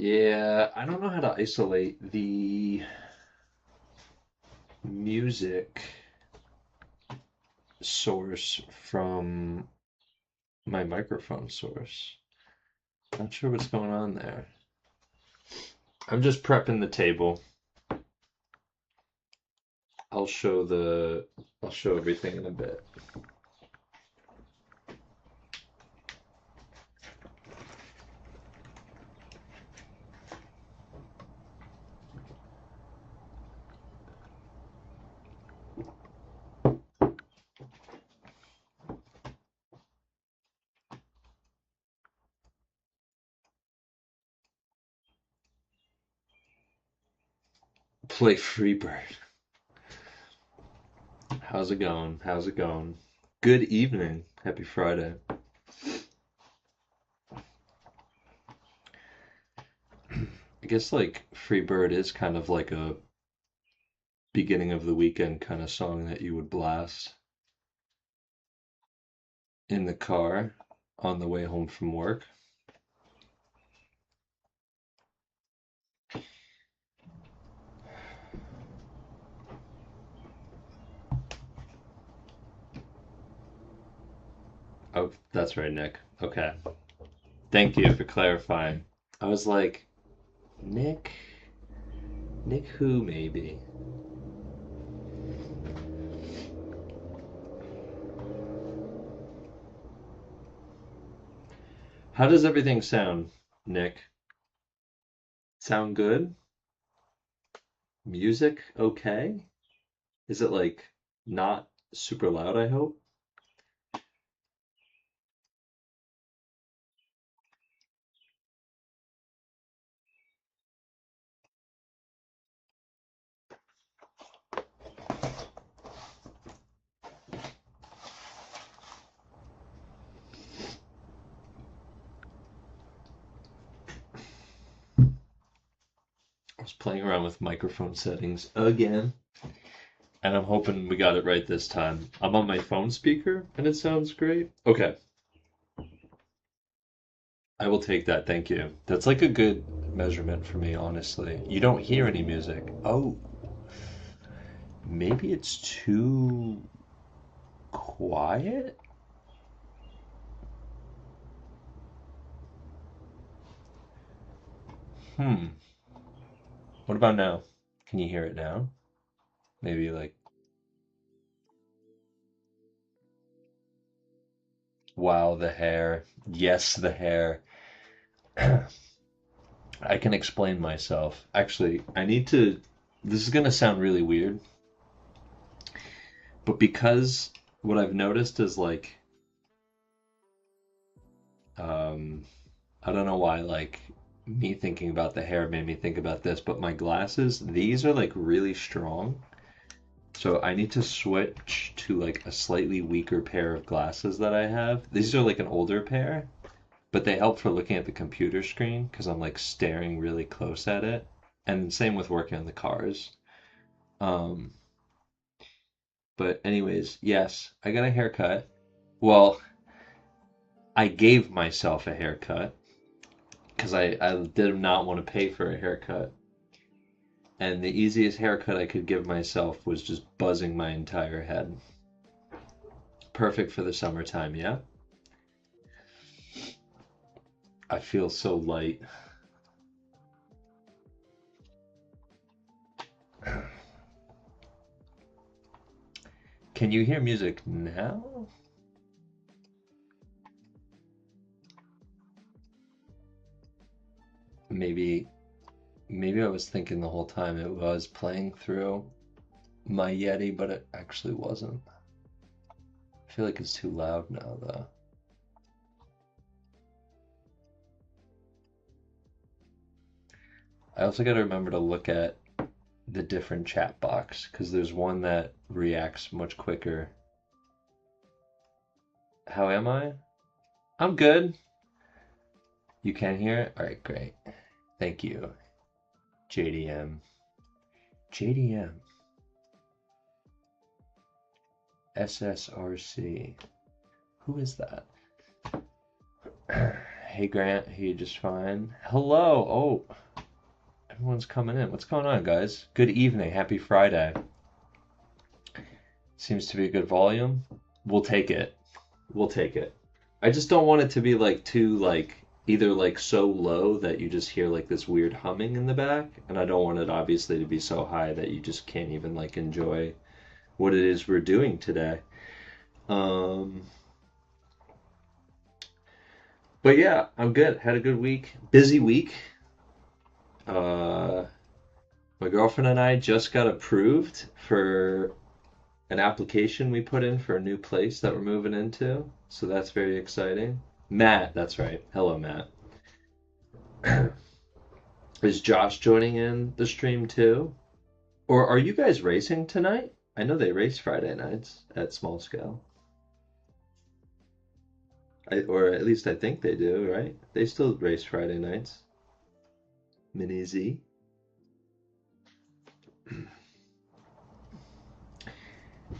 Yeah, I don't know how to isolate the music source from my microphone source. Not sure what's going on there. I'm just prepping the table. I'll show everything in a bit. Play Freebird. How's it going? How's it going? Good evening. Happy Friday. I guess like Freebird is kind of like a beginning of the weekend kind of song that you would blast in the car on the way home from work. Oh, that's right, Nick. Okay. Thank you for clarifying. I was like, Nick? Nick who, maybe? How does everything sound, Nick? Sound good? Music okay? Is it like not super loud, I hope? I was playing around with microphone settings again, and I'm hoping we got it right this time. I'm on my phone speaker, and it sounds great. Okay, I will take that, thank you. That's like a good measurement for me, honestly. You don't hear any music. Oh, maybe it's too quiet? Hmm. What about now? Can you hear it now? Maybe like, wow, the hair. Yes, the hair. I can explain myself. Actually, I need to. This is going to sound really weird, but because what I've noticed is like, um, I don't know why, like, me thinking about the hair made me think about this, but my glasses, these are like really strong. So I need to switch to like a slightly weaker pair of glasses that I have. These are like an older pair, but they help for looking at the computer screen because I'm like staring really close at it. And same with working on the cars. Um, but anyways, yes, I got a haircut. Well, I gave myself a haircut because I did not want to pay for a haircut. And the easiest haircut I could give myself was just buzzing my entire head. Perfect for the summertime, yeah? I feel so light. Can you hear music now? Maybe maybe I was thinking the whole time it was playing through my Yeti, but it actually wasn't. I feel like it's too loud now though. I also got to remember to look at the different chat box because there's one that reacts much quicker. How am I? I'm good. You can hear it? All right, great. Thank you, JDM. JDM. SSRC. Who is that? Hey Grant, hey, just fine. Hello. Oh, everyone's coming in. What's going on, guys? Good evening. Happy Friday. Seems to be a good volume. We'll take it. We'll take it. I just don't want it to be like too like either like so low that you just hear like this weird humming in the back, and I don't want it obviously to be so high that you just can't even like enjoy what it is we're doing today. Um, but yeah, I'm good. Had a good week. Busy week. Uh, my girlfriend and I just got approved for an application we put in for a new place that we're moving into. So that's very exciting. Matt, that's right. Hello, Matt. Is Josh joining in the stream too? Or are you guys racing tonight? I know they race Friday nights at small scale. Or at least I think they do, right? They still race Friday nights. Mini Z.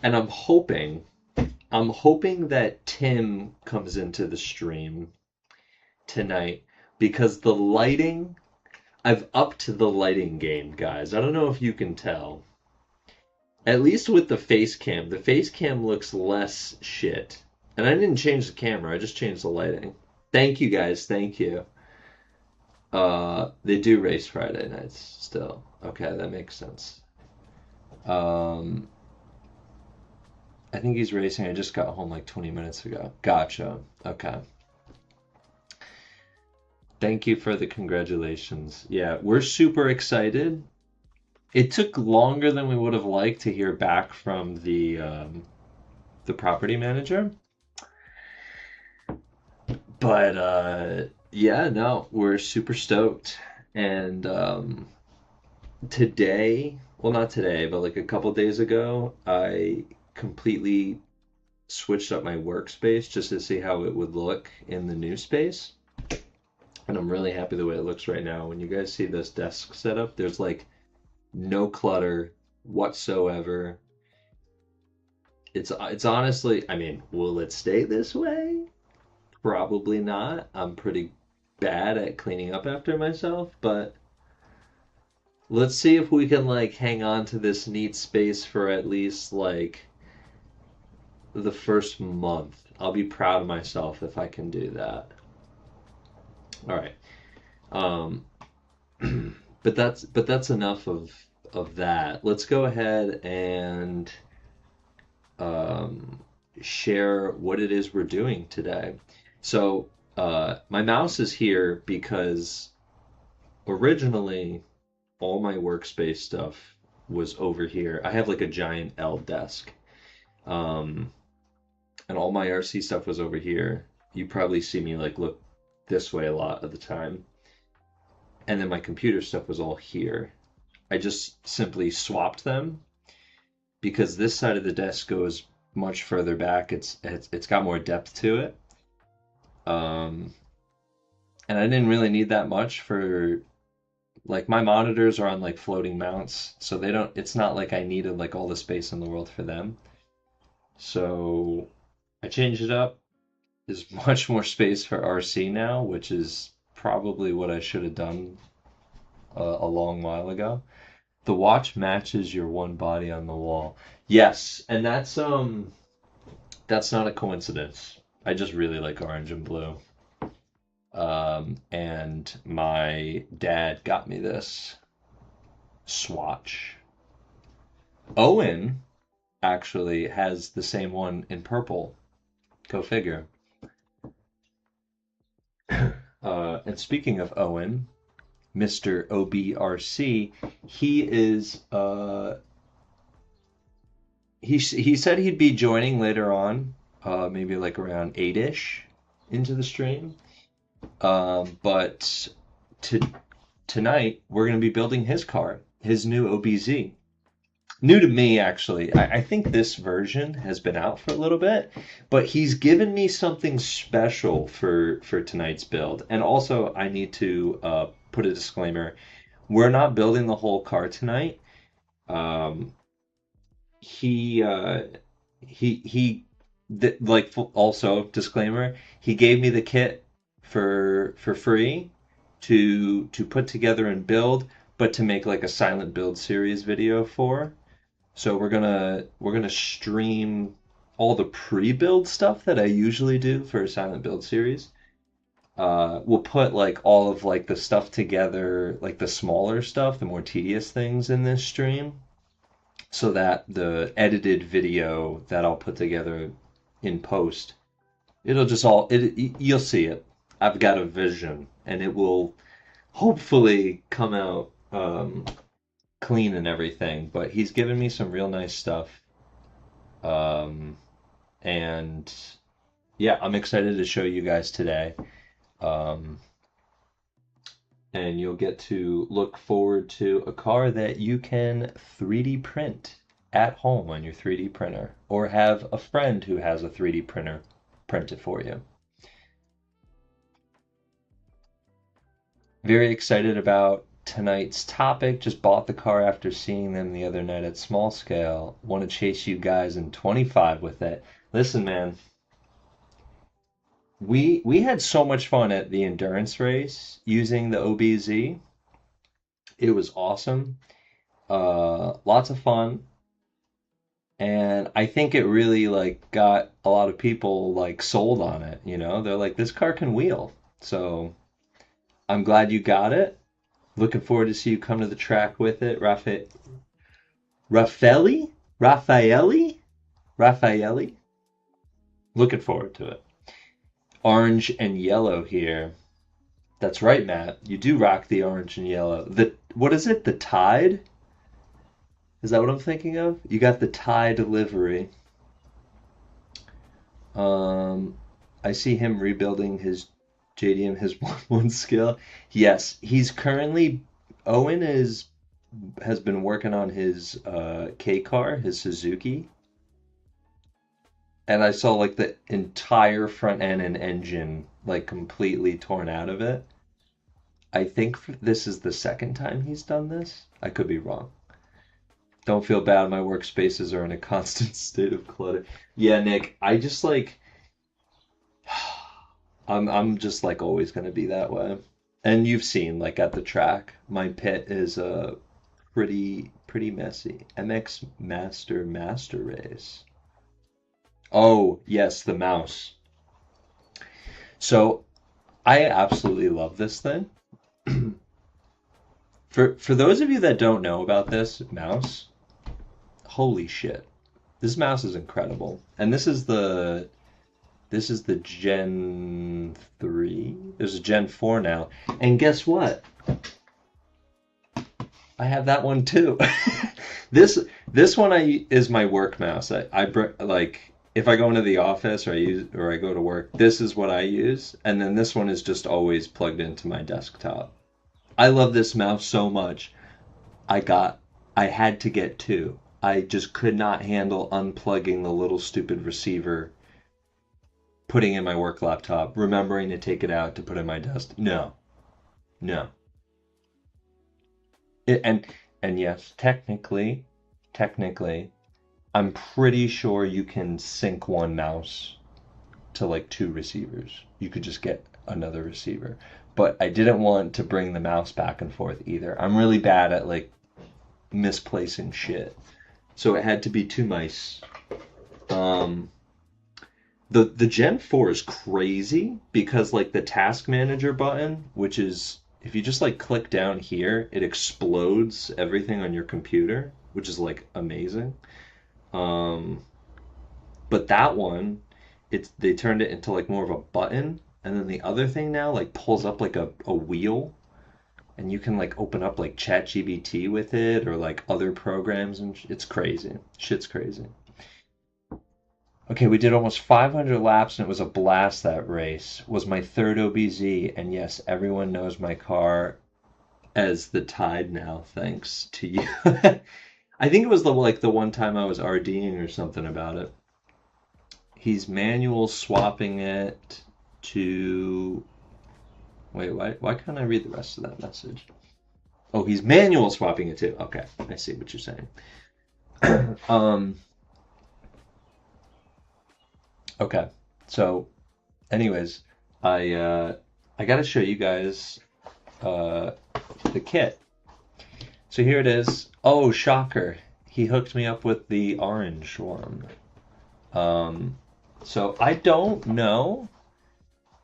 And I'm hoping that Tim comes into the stream tonight because the lighting, I've upped the lighting game, guys. I don't know if you can tell. At least with the face cam looks less shit. And I didn't change the camera, I just changed the lighting. Thank you guys, thank you. They do race Friday nights still. Okay, that makes sense. I think he's racing. I just got home like 20 minutes ago. Gotcha. Okay. Thank you for the congratulations. Yeah, we're super excited. It took longer than we would have liked to hear back from the property manager. But yeah, no, we're super stoked. And today, well, not today, but like a couple days ago, I completely switched up my workspace just to see how it would look in the new space. And I'm really happy the way it looks right now. When you guys see this desk setup, there's like no clutter whatsoever. It's honestly, I mean, will it stay this way? Probably not. I'm pretty bad at cleaning up after myself, but let's see if we can like hang on to this neat space for at least like the first month. I'll be proud of myself if I can do that. All right. Um, but that's enough of that. Let's go ahead and share what it is we're doing today. So my mouse is here because originally all my workspace stuff was over here. I have like a giant L desk. And all my RC stuff was over here. You probably see me like look this way a lot of the time. And then my computer stuff was all here. I just simply swapped them because this side of the desk goes much further back. It's got more depth to it. And I didn't really need that much for like my monitors are on like floating mounts, so it's not like I needed like all the space in the world for them. So I changed it up. There's much more space for RC now, which is probably what I should have done a long while ago. The watch matches your one body on the wall. Yes, and that's not a coincidence. I just really like orange and blue. And my dad got me this swatch. Owen actually has the same one in purple. Go figure. And speaking of Owen, Mr. OBRC, he is he said he'd be joining later on, maybe like around 8-ish into the stream. But tonight we're going to be building his car, his new OBZ. New to me, actually. I think this version has been out for a little bit, but he's given me something special for tonight's build. And also, I need to put a disclaimer. We're not building the whole car tonight. Also, disclaimer, he gave me the kit for free to put together and build, but to make like a silent build series video for. So we're gonna stream all the pre-build stuff that I usually do for a silent build series. We'll put like all of like the stuff together, like the smaller stuff, the more tedious things in this stream, so that the edited video that I'll put together in post, it'll just all you'll see it. I've got a vision, and it will hopefully come out clean and everything. But he's given me some real nice stuff, and yeah, I'm excited to show you guys today. And you'll get to look forward to a car that you can 3D print at home on your 3D printer, or have a friend who has a 3D printer print it for you. Very excited about tonight's topic. Just bought the car after seeing them the other night at Small Scale. Want to chase you guys in 25 with it. Listen, man. We had so much fun at the endurance race using the OBZ. It was awesome. Lots of fun. And I think it really like got a lot of people like sold on it, you know? They're like, this car can wheel. So I'm glad you got it. Looking forward to see you come to the track with it. Raffaelli? Looking forward to it. Orange and yellow here. That's right, Matt. You do rock the orange and yellow. What is it? The Tide? Is that what I'm thinking of? You got the Tide livery. I see him rebuilding his JDM, his 1-1 skill. Yes, he's currently Owen has been working on his K car, his Suzuki. And I saw like the entire front end and engine like completely torn out of it. I think this is the second time he's done this. I could be wrong. Don't feel bad. My workspaces are in a constant state of clutter. Yeah, Nick, I just like I'm just like always gonna be that way. And you've seen like at the track, my pit is pretty messy. MX Master Race. Oh, yes, the mouse. So I absolutely love this thing. For those of you that don't know about this mouse, holy shit. This mouse is incredible. And this is the Gen 3. There's a Gen 4 now. And guess what? I have that one too. This one is my work mouse. I like if I go into the office or I go to work, this is what I use, and then this one is just always plugged into my desktop. I love this mouse so much. I had to get two. I just could not handle unplugging the little stupid receiver, putting in my work laptop, remembering to take it out to put in my desk. No. And yes, technically, I'm pretty sure you can sync one mouse to like two receivers. You could just get another receiver. But I didn't want to bring the mouse back and forth either. I'm really bad at like misplacing shit. So it had to be two mice. The Gen 4 is crazy because like the task manager button, which is if you just like click down here, it explodes everything on your computer, which is like amazing. But that one, they turned it into like more of a button, and then the other thing now like pulls up like a wheel, and you can like open up like ChatGPT with it or like other programs, and it's crazy. Shit's crazy. Okay, we did almost 500 laps, and it was a blast. That race was my third OBZ, and yes, everyone knows my car as the Tide now, thanks to you. I think it was the one time I was RDing or something about it. He's manual swapping it to... Wait, why can't I read the rest of that message? Oh, he's manual swapping it too. Okay, I see what you're saying. Okay, so anyways, I I gotta show you guys uh, the kit. So here it is. Oh, shocker. He hooked me up with the orange one. Um, so I don't know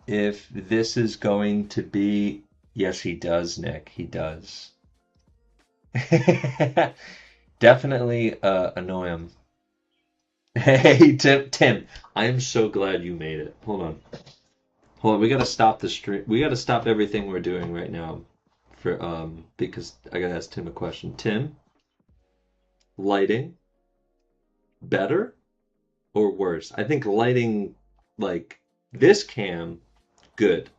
if this is going to be. Yes, he does, Nick. He does. Definitely annoy him. Hey, Tim, I am so glad you made it. Hold on. Hold on. We gotta stop the stream. We gotta stop everything we're doing right now for because I gotta ask Tim a question. Tim, lighting better or worse? I think lighting like this cam good.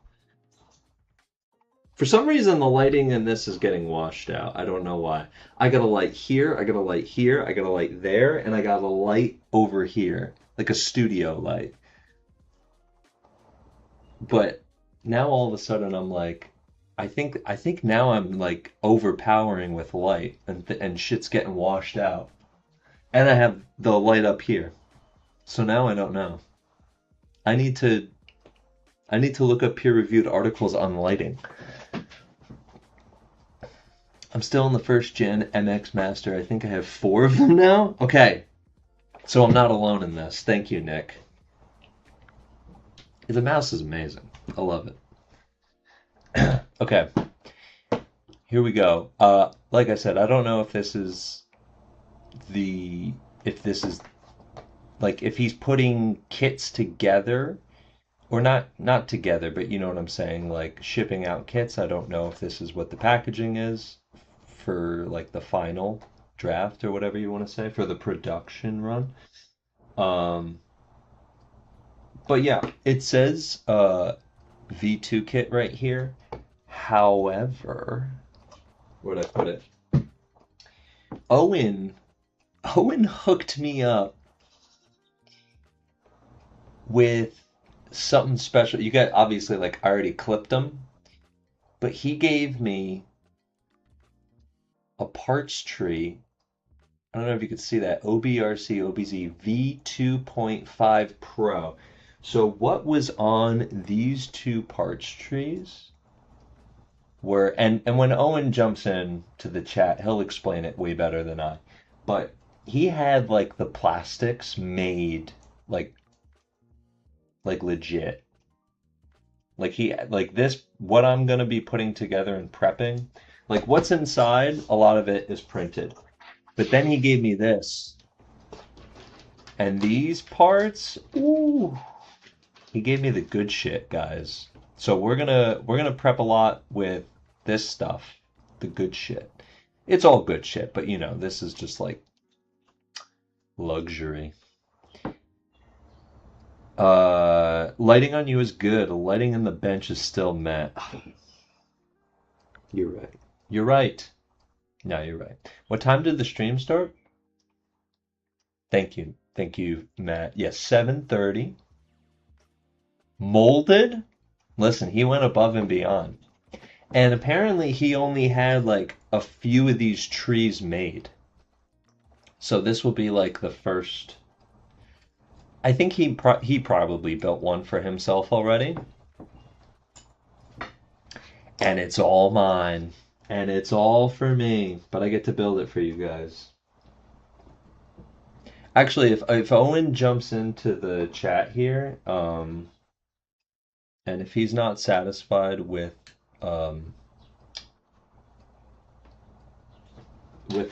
For some reason, the lighting in this is getting washed out. I don't know why. I got a light here, I got a light here, I got a light there, and I got a light over here, like a studio light. But now all of a sudden I'm like, I think now I'm like overpowering with light, and shit's getting washed out. And I have the light up here. So now I don't know. I need to I need to look up peer-reviewed articles on lighting. I'm still in the first gen MX Master. I think I have 4 of them now. Okay, so I'm not alone in this. Thank you, Nick. The mouse is amazing. I love it. Okay, here we go. Like I said, I don't know if this is like if he's putting kits together or not together, but you know what I'm saying, like shipping out kits. I don't know if this is what the packaging is for like the final draft or whatever you want to say for the production run. Um, but yeah, it says V2 kit right here. However, where'd I put it? Owen Owen hooked me up with something special. You got obviously like I already clipped them, but he gave me a parts tree. I don't know if you could see that. OBRC OBZ V2.5 Pro. So what was on these 2 parts trees were, and when Owen jumps in to the chat, he'll explain it way better than I. But he had like the plastics made like legit. Like this, what I'm gonna be putting together and prepping, like what's inside, a lot of it is printed. But then he gave me this. And these parts, ooh, he gave me the good shit, guys. So we're gonna prep a lot with this stuff, the good shit. It's all good shit, but you know, this is just like luxury. Lighting on you is good. Lighting in the bench is still meh. You're right. You're right. No, you're right. What time did the stream start? Thank you. Thank you, Matt. Yes, 7:30. Molded? Listen, he went above and beyond. And apparently he only had like a few of these trees made. So this will be like the first. I think he probably built one for himself already. And it's all mine. And it's all for me. But I get to build it for you guys. Actually, if Owen jumps into the chat here, and if he's not satisfied with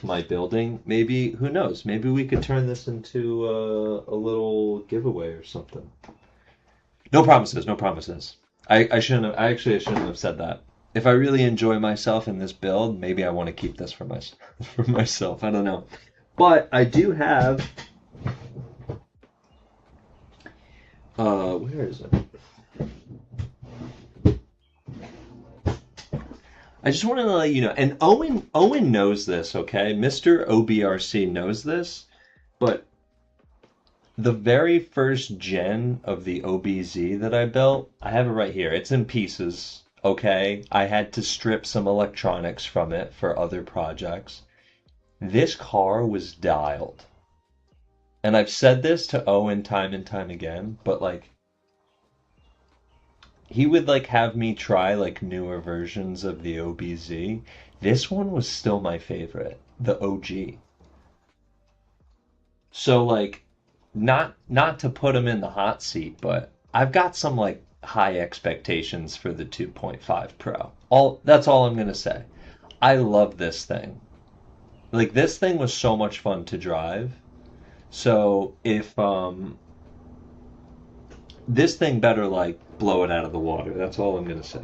my building, maybe, who knows, maybe we could turn this into a little giveaway or something. No promises, no promises. I shouldn't have said that. If I really enjoy myself in this build, maybe I want to keep this for myself. I don't know. But I do have where is it? I just wanted to let you know, and Owen knows this, okay? Mr. OBRC knows this, but the very first gen of the OBZ that I built, I have it right here. It's in pieces, okay? I had to strip some electronics from it for other projects. This car was dialed. And I've said this to Owen time and time again, but like, he would like have me try like newer versions of the OBZ. This one was still my favorite, the OG. So like not to put him in the hot seat, but I've got some like high expectations for the 2.5 Pro. All that's all I'm gonna say. I love this thing. Like this thing was so much fun to drive. So if this thing better like blow it out of the water. That's all I'm gonna say.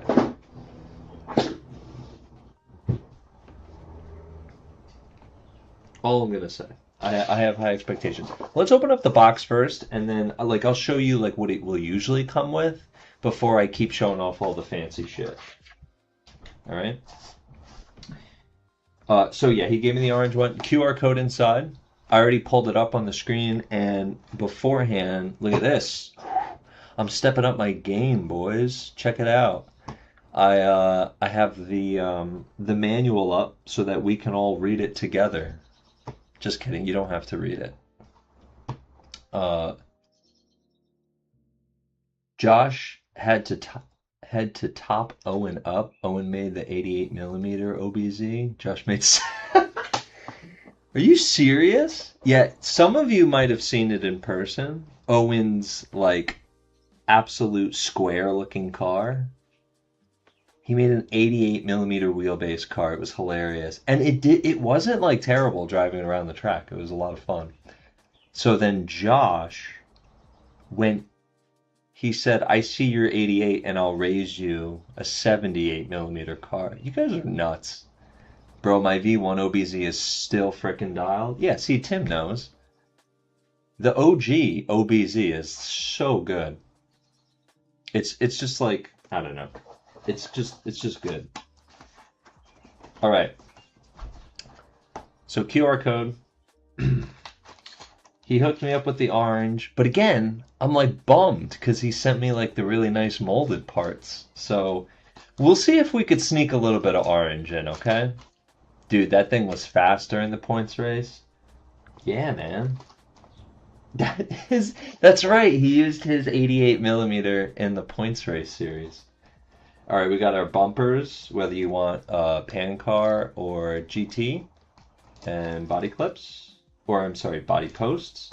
All I'm gonna say. I have high expectations. Let's open up the box first, and then like I'll show you like what it will usually come with before I keep showing off all the fancy shit. All right. So yeah, he gave me the orange one. QR code inside. I already pulled it up on the screen, and beforehand, look at this. I'm stepping up my game, boys. Check it out. I have the manual up so that we can all read it together. Just kidding, you don't have to read it. Josh had to top Owen up. Owen made the 88mm OBZ. Josh made. Are you serious? Yeah, some of you might have seen it in person. Owen's like absolute square looking car. He made an 88mm wheelbase car. It was hilarious. And it wasn't like terrible driving around the track. It was a lot of fun. So then Josh went, he said, I see your 88 and I'll raise you a 78mm car. You guys are nuts. Bro, my V1 OBZ is still frickin' dialed. Yeah, see, Tim knows. The OG OBZ is so good. It's just like, I don't know. It's just good. All right. So QR code. He hooked me up with the orange, but again, I'm like bummed because he sent me like the really nice molded parts. So we'll see if we could sneak a little bit of orange in, okay? Dude, that thing was fast during the points race. Yeah, man. That's right. He used his 88mm in the points race series. All right, we got our bumpers, whether you want pan car or GT, and body clips, or I'm sorry, body posts.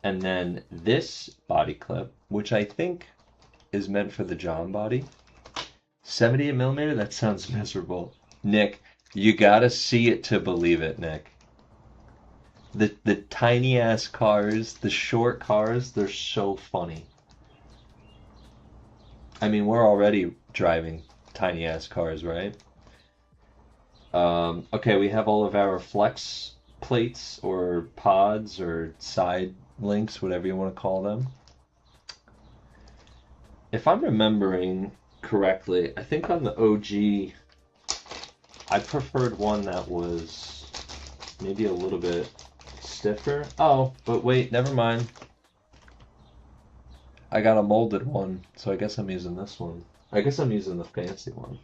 And then this body clip, which I think is meant for the John body. 78mm, that sounds miserable. Nick, you gotta see it to believe it, Nick. The tiny ass cars, the short cars, they're so funny. I mean, we're already driving tiny ass cars, right? Okay, we have all of our flex plates or pods or side links, whatever you want to call them. If I'm remembering correctly, I think on the OG, I preferred one that was maybe a little bit stiffer. Oh, but wait, never mind. I got a molded one, so I guess I'm using this one. I guess I'm using the fancy one.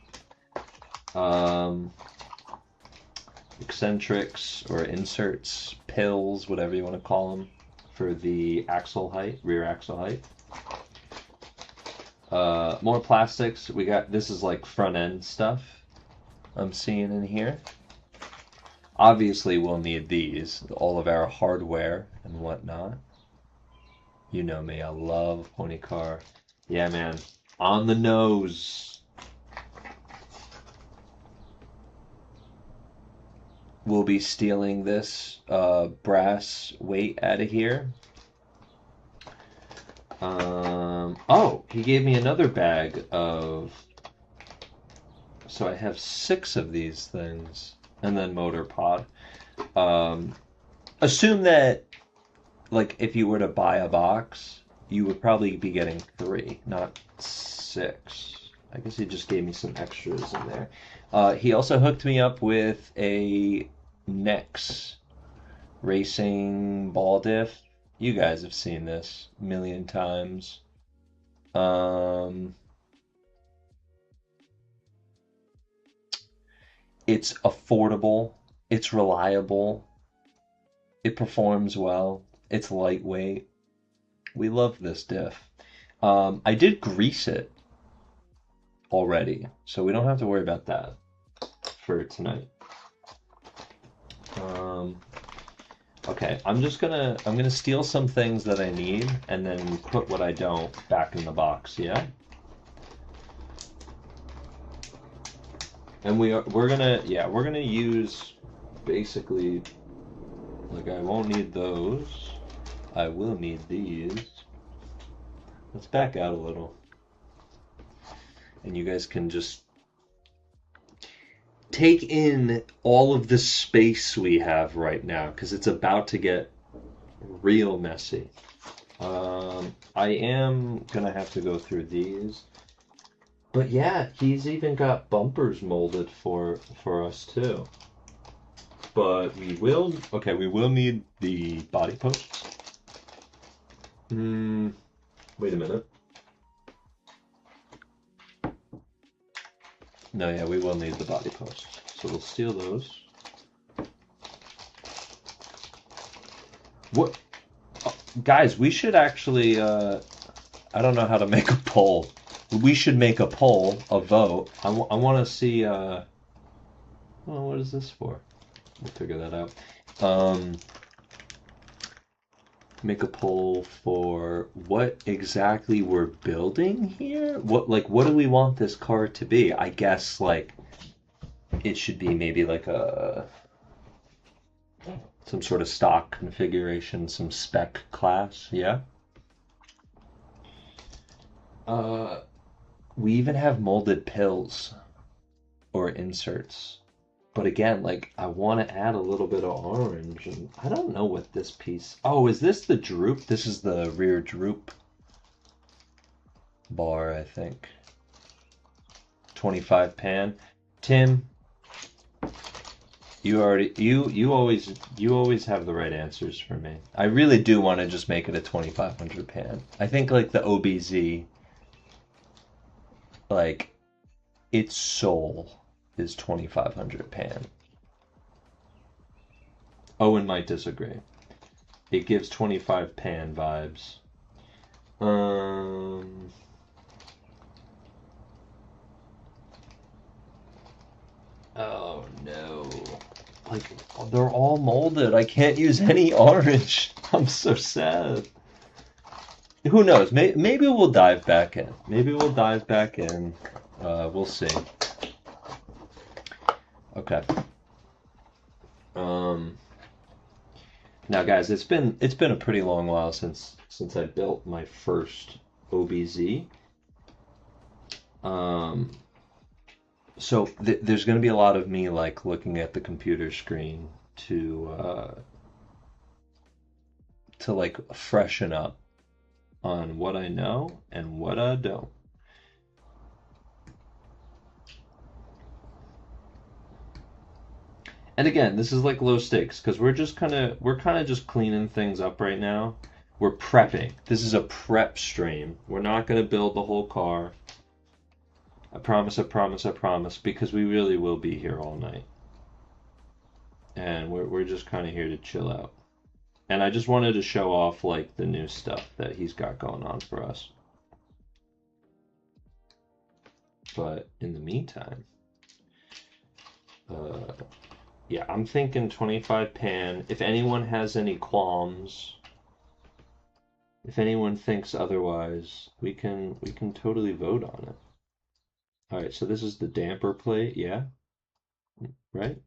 Eccentrics or inserts, pills, whatever you want to call them, for the axle height, rear axle height. More plastics. We got, this is like front end stuff I'm seeing in here. Obviously, we'll need these, all of our hardware and whatnot. You know me, I love pony car. Yeah, man, on the nose. We'll be stealing this brass weight out of here. Oh, he gave me another bag of... So I have 6 of these things. And then motor pod. Assume that, like, if you were to buy a box, you would probably be getting 3, not 6. I guess he just gave me some extras in there. He also hooked me up with a Nex racing ball diff. You guys have seen this a million times. It's affordable, it's reliable, it performs well, it's lightweight. We love this diff. I did grease it already, so we don't have to worry about that for tonight. Okay, I'm gonna steal some things that I need and then put what I don't back in the box, yeah? And we're gonna use basically, like, I won't need those. I will need these. Let's back out a little. And you guys can just take in all of the space we have right now, because it's about to get real messy. I am gonna have to go through these. But yeah, he's even got bumpers molded for us too. But we will need the body posts. Wait a minute. No, yeah, we will need the body posts. So we'll steal those. What? Oh, guys, we should actually, I don't know how to make a poll. We should make a poll, a vote. I want to see, well, what is this for? We'll figure that out. Make a poll for what exactly we're building here. What do we want this car to be? I guess, like, it should be maybe like some sort of stock configuration, some spec class, yeah? We even have molded pills or inserts. But again, like, I want to add a little bit of orange, and I don't know what this piece... Oh, is this the droop? This is the rear droop bar, I think. 25 pan. Tim, you always have the right answers for me. I really do want to just make it a 2500 pan. I think, like, the OBZ, like, its soul is 2500 pan. Owen might disagree. It gives 25 pan vibes. Oh no. Like, they're all molded. I can't use any orange. I'm so sad. Who knows? Maybe we'll dive back in. We'll see. Okay. Now, guys, it's been a pretty long while since I built my first OBZ. So there's going to be a lot of me, like, looking at the computer screen to like, freshen up on what I know and what I don't. And again, this is like low stakes because we're kind of just cleaning things up right now. We're prepping. This is a prep stream. We're not going to build the whole car. I promise, because we really will be here all night. And we're just kind of here to chill out. And I just wanted to show off, like, the new stuff that he's got going on for us. But in the meantime, yeah, I'm thinking 25 pan. If anyone has any qualms, if anyone thinks otherwise, we can totally vote on it. All right, so this is the damper plate, yeah? Right?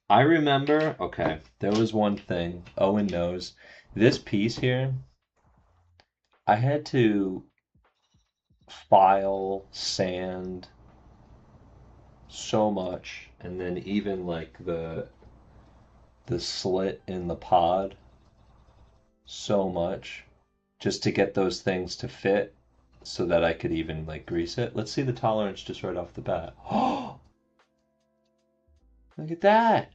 I remember, okay, there was one thing, Owen knows. This piece here, I had to file, sand so much, and then even, like, the slit in the pod so much just to get those things to fit so that I could even, like, grease it. Let's see the tolerance just right off the bat. Oh, look at that.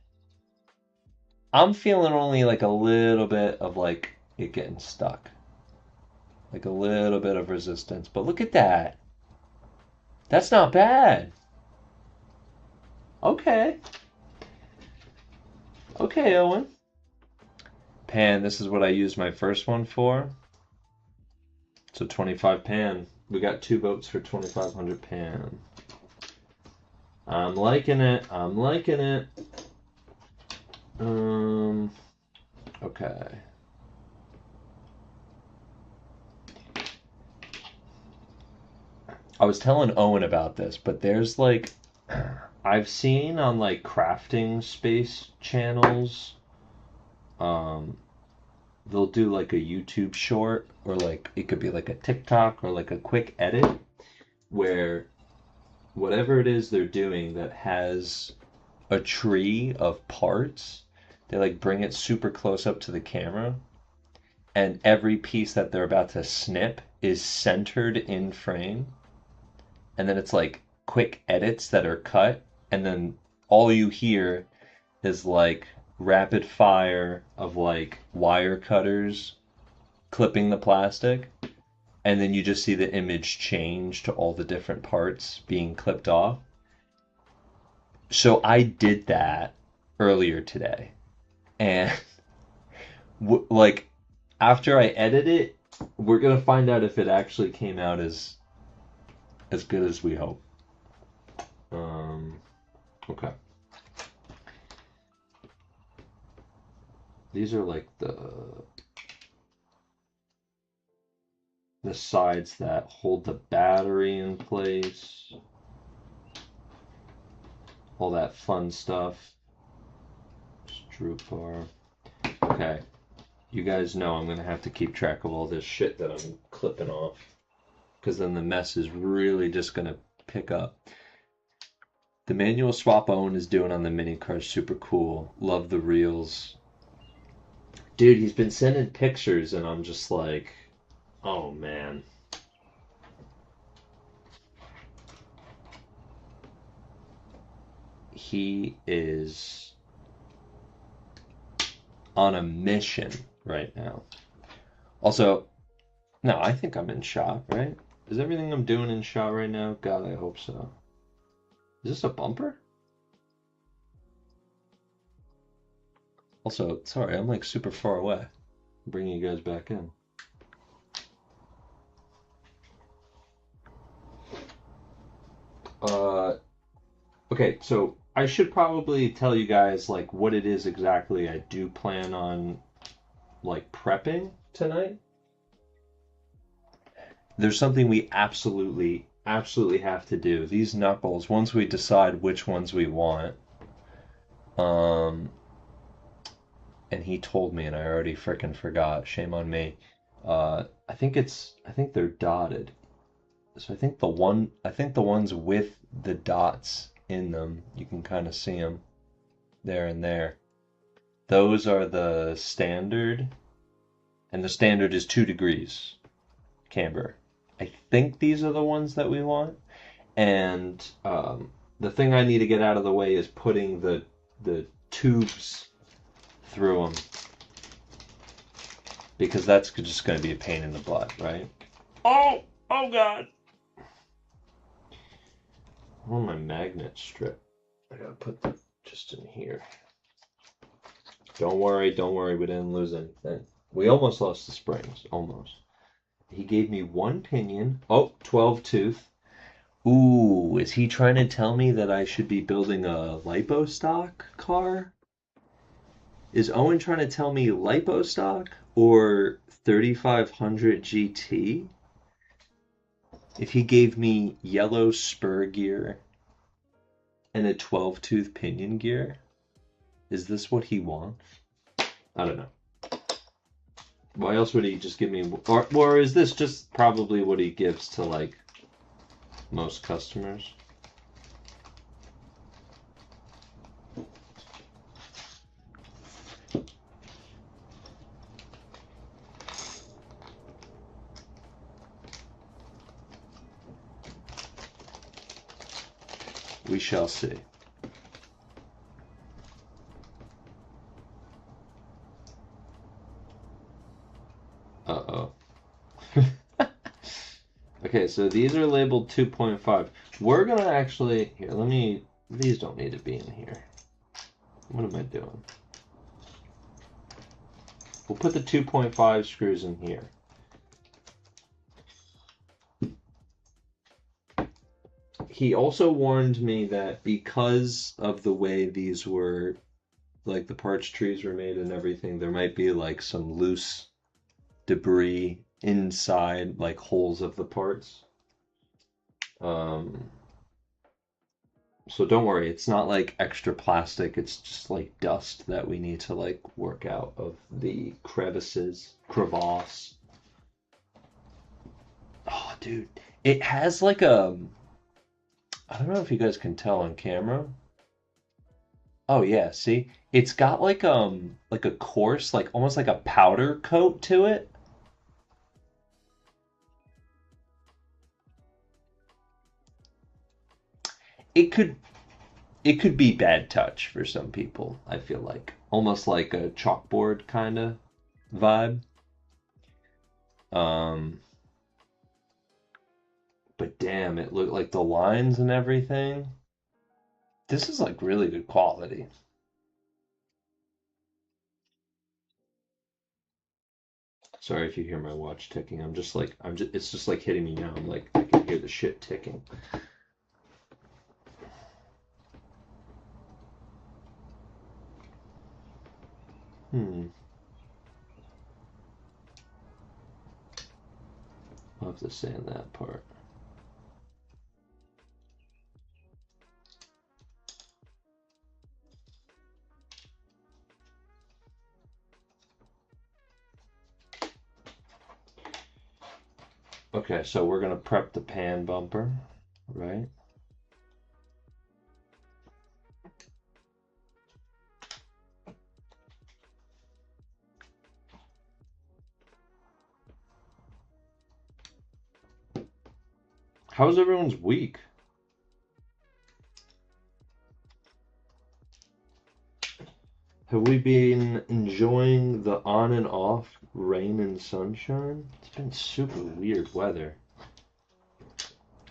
I'm feeling only, like, a little bit of, like, it getting stuck. Like a little bit of resistance. But look at that. That's not bad. Okay. Okay, Owen. Pan, this is what I used my first one for. So 25 pan. We got 2 votes for 2,500 pan. I'm liking it. I'm liking it. Okay. I was telling Owen about this, but there's like, I've seen on like crafting space channels, they'll do like a YouTube short, or like it could be like a TikTok or like a quick edit where whatever it is they're doing that has a tree of parts, they like bring it super close up to the camera, and every piece that they're about to snip is centered in frame, and then it's like quick edits that are cut, and then all you hear is like rapid fire of like wire cutters clipping the plastic, and then you just see the image change to all the different parts being clipped off. So I did that earlier today, and like after I edit it, we're gonna find out if it actually came out as good as we hope. Okay. These are like the sides that hold the battery in place. All that fun stuff. Stroop bar. Okay. You guys know I'm gonna have to keep track of all this shit that I'm clipping off, because then the mess is really just gonna pick up. The manual swap Owen is doing on the mini car, super cool. Love the reels. Dude, he's been sending pictures and I'm just like, oh man. He is on a mission right now. Also, no, I think I'm in shot, right? Is everything I'm doing in shot right now? God, I hope so. Is this a bumper? Also, sorry, I'm like super far away. I'm bringing you guys back in. Okay, so I should probably tell you guys like what it is exactly I do plan on like prepping tonight. There's something we absolutely have to do. These knuckles, once we decide which ones we want, and he told me and I already frickin' forgot, shame on me. I think they're dotted. So I think the ones with the dots in them, you can kind of see them there and there. Those are the standard, and the standard is 2 degrees camber. I think these are the ones that we want, and the thing I need to get out of the way is putting the tubes through them, because that's just going to be a pain in the butt, right? Oh God! On my magnet strip, I gotta put that just in here. Don't worry, we didn't lose anything. We almost lost the springs, almost. He gave me 1 pinion. Oh, 12 tooth. Ooh, is he trying to tell me that I should be building a lipo stock car? Is Owen trying to tell me lipo stock or 3500 GT? If he gave me yellow spur gear and a 12 tooth pinion gear, is this what he wants? I don't know. Why else would he just give me, or is this just probably what he gives to like most customers? We shall see. Uh-oh. Okay, so these are labeled 2.5. We're gonna actually, here, these don't need to be in here. What am I doing? We'll put the 2.5 screws in here. he also warned me that because of the way these were, like the parts trees were made and everything, there might be like some loose debris inside like holes of the parts. So don't worry, it's not like extra plastic, it's just like dust that we need to like work out of the crevasse. Oh, dude, it has like a, I don't know if you guys can tell on camera. Oh yeah, see? It's got like a coarse, like almost like a powder coat to it. It could it could be bad touch for some people, I feel like. Almost like a chalkboard kind of vibe. Um but damn, it looked like the lines and everything. This is like really good quality. Sorry if you hear my watch ticking. It's just like hitting me now. I'm like, I can hear the shit ticking. I'll have to sand that part. Okay, so we're gonna prep the pan bumper, right? How's everyone's week? Have we been enjoying the on and off rain and sunshine? It's been super weird weather.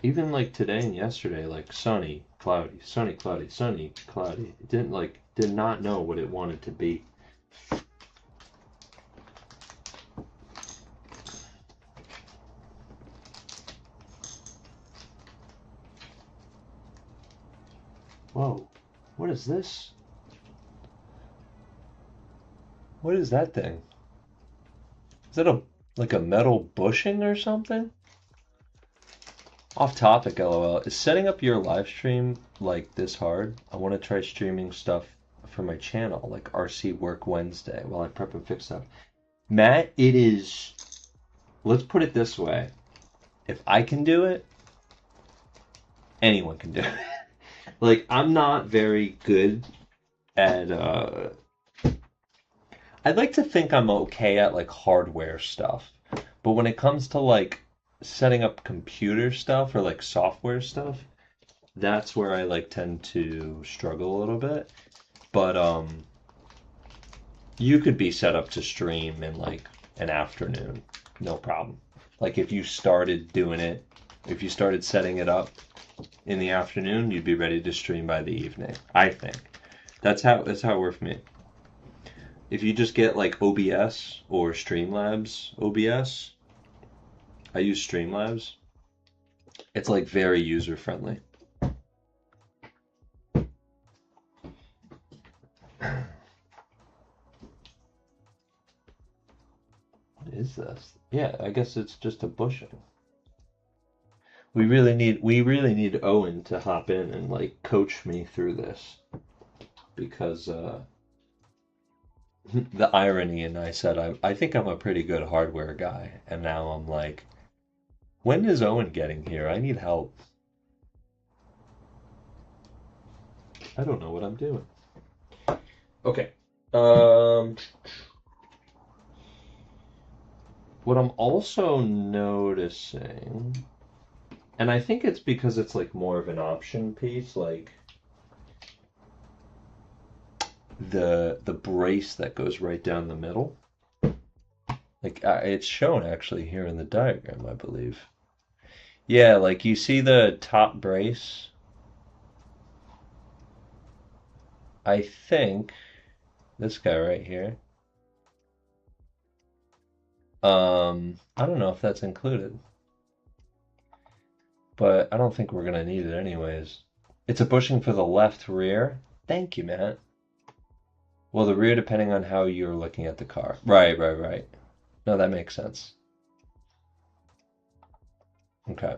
Even like today and yesterday, like sunny, cloudy, sunny, cloudy, sunny, cloudy. It did not know what it wanted to be. Whoa, what is this? What is that thing? Is that like a metal bushing or something? Off topic, LOL. Is setting up your live stream like this hard? I want to try streaming stuff for my channel, like RC Work Wednesday, while I prep and fix stuff. Matt, it is. Let's put it this way. If I can do it, anyone can do it. Like, I'm not very good at I'd like to think I'm okay at like hardware stuff. But when it comes to like setting up computer stuff or like software stuff, that's where I like tend to struggle a little bit. But you could be set up to stream in like an afternoon, no problem. Like if you started doing it, if you started setting it up in the afternoon, you'd be ready to stream by the evening. I think that's how it worked for me. If you just get like OBS or Streamlabs OBS, I use Streamlabs. It's like very user friendly. What is this? Yeah, I guess it's just a bushing. We really need Owen to hop in and like coach me through this because the irony, and I said I think I'm a pretty good hardware guy, and now I'm like, when is Owen getting here? I need help. I don't know what I'm doing. Okay. What I'm also noticing, and I think it's because it's like more of an option piece, like the brace that goes right down the middle. Like it's shown actually here in the diagram, I believe. Yeah, like you see the top brace. I think this guy right here. I don't know if that's included. but I don't think we're gonna need it anyways. It's a bushing for the left rear. Thank you, Matt. Well, the rear depending on how you're looking at the car. Right, right, right. No, that makes sense. Okay.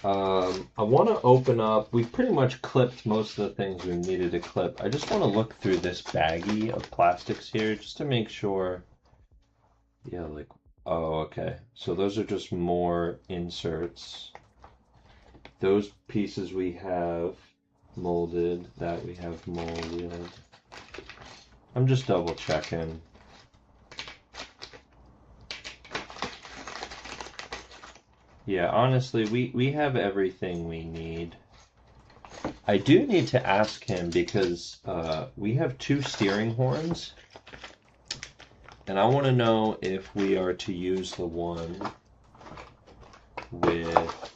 I want to open up. We've pretty much clipped most of the things we needed to clip. I just want to look through this baggie of plastics here just to make sure. Yeah, like, oh, okay. So those are just more inserts. Those pieces we have molded, that we have molded. I'm just double checking. Yeah, honestly, we have everything we need. I do need to ask him because we have 2 steering horns, and I want to know if we are to use the one with...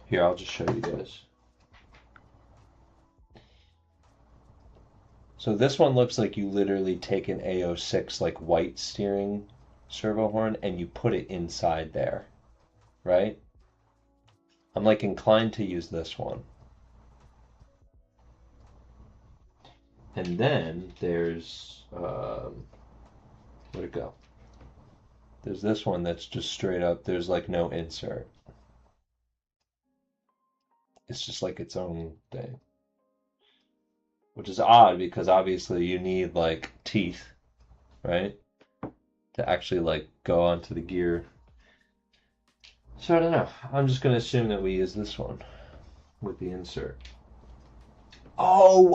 Here, I'll just show you guys. So this one looks like you literally take an A06 like white steering servo horn and you put it inside there, right? I'm like inclined to use this one. And then there's, where'd it go? There's this one that's just straight up, there's like no insert. It's just like its own thing. Which is odd because obviously you need like teeth, right? To actually like go onto the gear. So I don't know. I'm just going to assume that we use this one with the insert. Oh.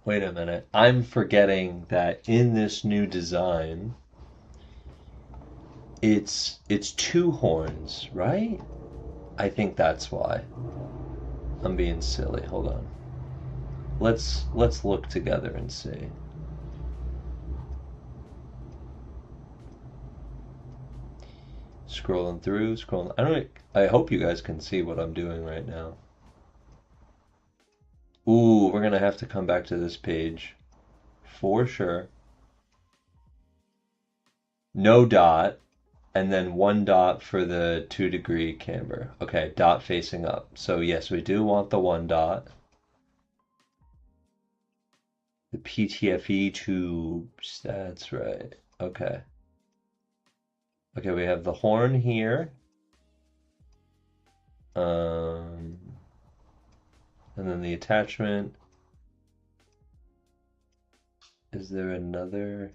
Wait a minute. I'm forgetting that in this new design, it's 2 horns, right? I think that's why. I'm being silly. Hold on. Let's look together and see. Scrolling through, I hope you guys can see what I'm doing right now. Ooh, we're gonna have to come back to this page for sure. No dot, and then 1 dot for the 2-degree camber. Okay, dot facing up. So yes, we do want the 1 dot. The PTFE tubes, that's right. Okay. Okay, we have the horn here. And then the attachment. Is there another?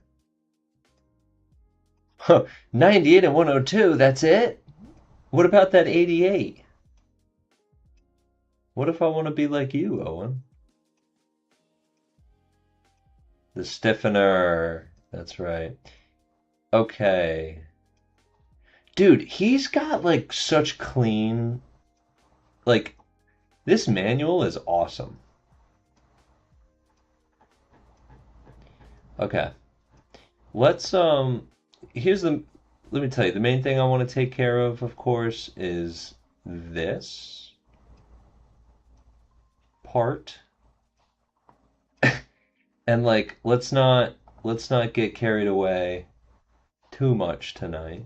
Huh, 98 and 102, that's it? What about that 88? What if I want to be like you, Owen? The stiffener, that's right. Okay. Dude, he's got like such clean, like this manual is awesome. Okay. Let's here's the let me tell you, the main thing I want to take care of course, is this part. And like let's not get carried away too much tonight.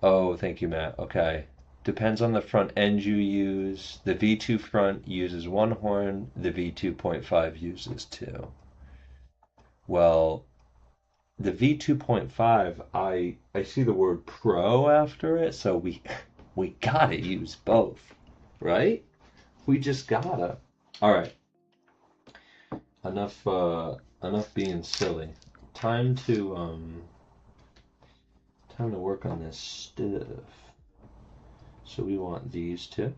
Oh, thank you, Matt. Okay. Depends on the front end you use. The V2 front uses 1 horn, the V2.5 uses 2. Well, the V2.5, I see the word pro after it, so we gotta use both, right? We just gotta. All right. Enough being silly. Time to work on this stuff. So we want these 2.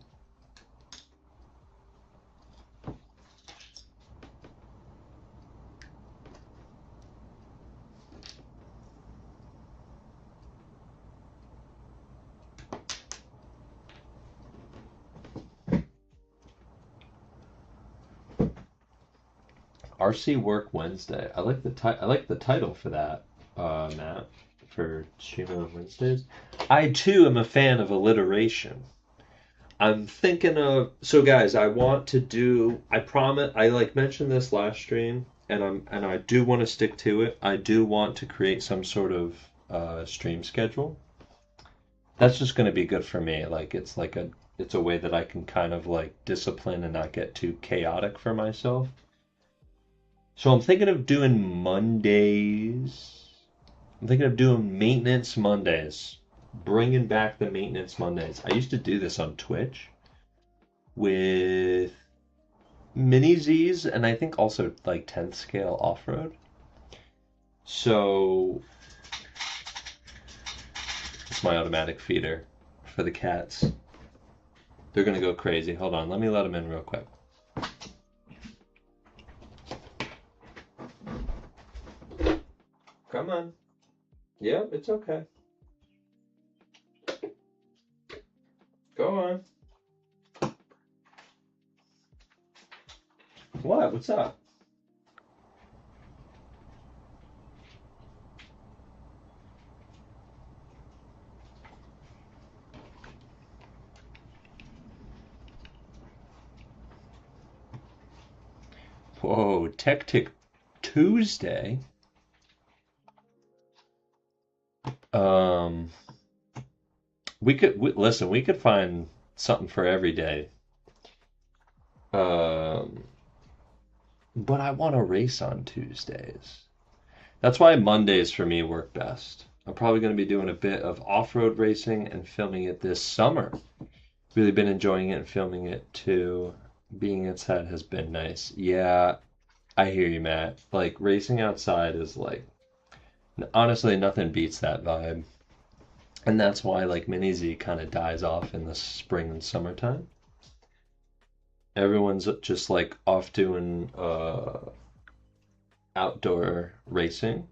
RC Work Wednesday. I like the title for that, Matt, for streaming on Wednesdays. I too am a fan of alliteration. I'm thinking of, so guys, I want to do, I promise, I like mentioned this last stream, and I do want to stick to it. I do want to create some sort of stream schedule. That's just going to be good for me. It's a way that I can kind of like discipline and not get too chaotic for myself. So I'm thinking of doing Mondays. I'm thinking of doing maintenance Mondays. Bringing back the maintenance Mondays. I used to do this on Twitch with Mini Z's and I think also like 10th scale off-road. So it's my automatic feeder for the cats. They're gonna go crazy. Hold on, let me let them in real quick. Come on. Yep, it's okay. Go on. What? What's up? Whoa, Tech Tick Tuesday? Listen, we could find something for every day. But I want to race on Tuesdays. That's why Mondays for me work best. I'm probably going to be doing a bit of off-road racing and filming it this summer. Really been enjoying it and filming it too. Being outside has been nice. Yeah, I hear you, Matt. Like, racing outside is like, honestly, nothing beats that vibe. And that's why like Mini Z kind of dies off in the spring and summertime. Everyone's just like off doing outdoor racing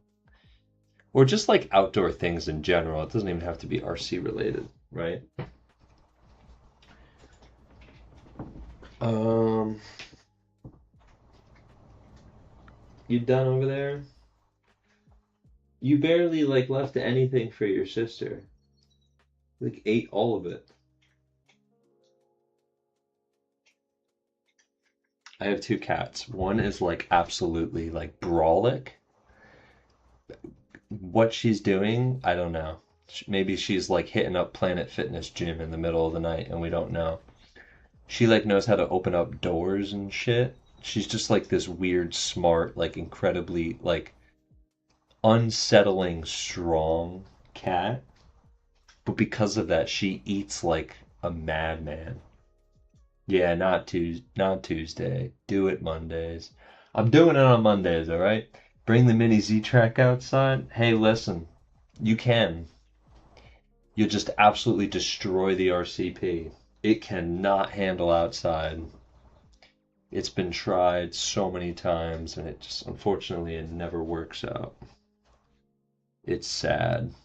or just like outdoor things in general. It doesn't even have to be RC related, right? You done over there? You barely like left anything for your sister. Like ate all of it. I have two cats. One is like absolutely like brawlic. What she's doing, I don't know. Maybe she's like hitting up Planet Fitness gym in the middle of the night and we don't know. She like knows how to open up doors and shit. She's just like this weird, smart, like incredibly like unsettling, strong cat. But because of that, she eats like a madman. Yeah, not Tuesday. Do it Mondays. I'm doing it on Mondays, all right? Bring the Mini Z track outside. Hey, listen, you can. You'll just absolutely destroy the RCP. It cannot handle outside. It's been tried so many times, and it just, unfortunately, it never works out. It's sad.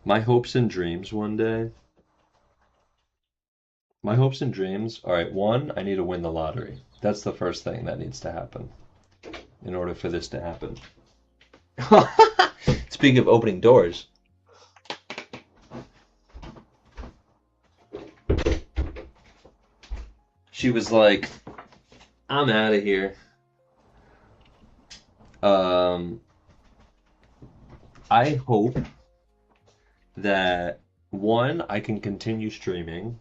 My hopes and dreams one day. My hopes and dreams, all right, one, I need to win the lottery. That's the first thing that needs to happen in order for this to happen. Speaking of opening doors. She was like, I'm out of here. I hope that one, I can continue streaming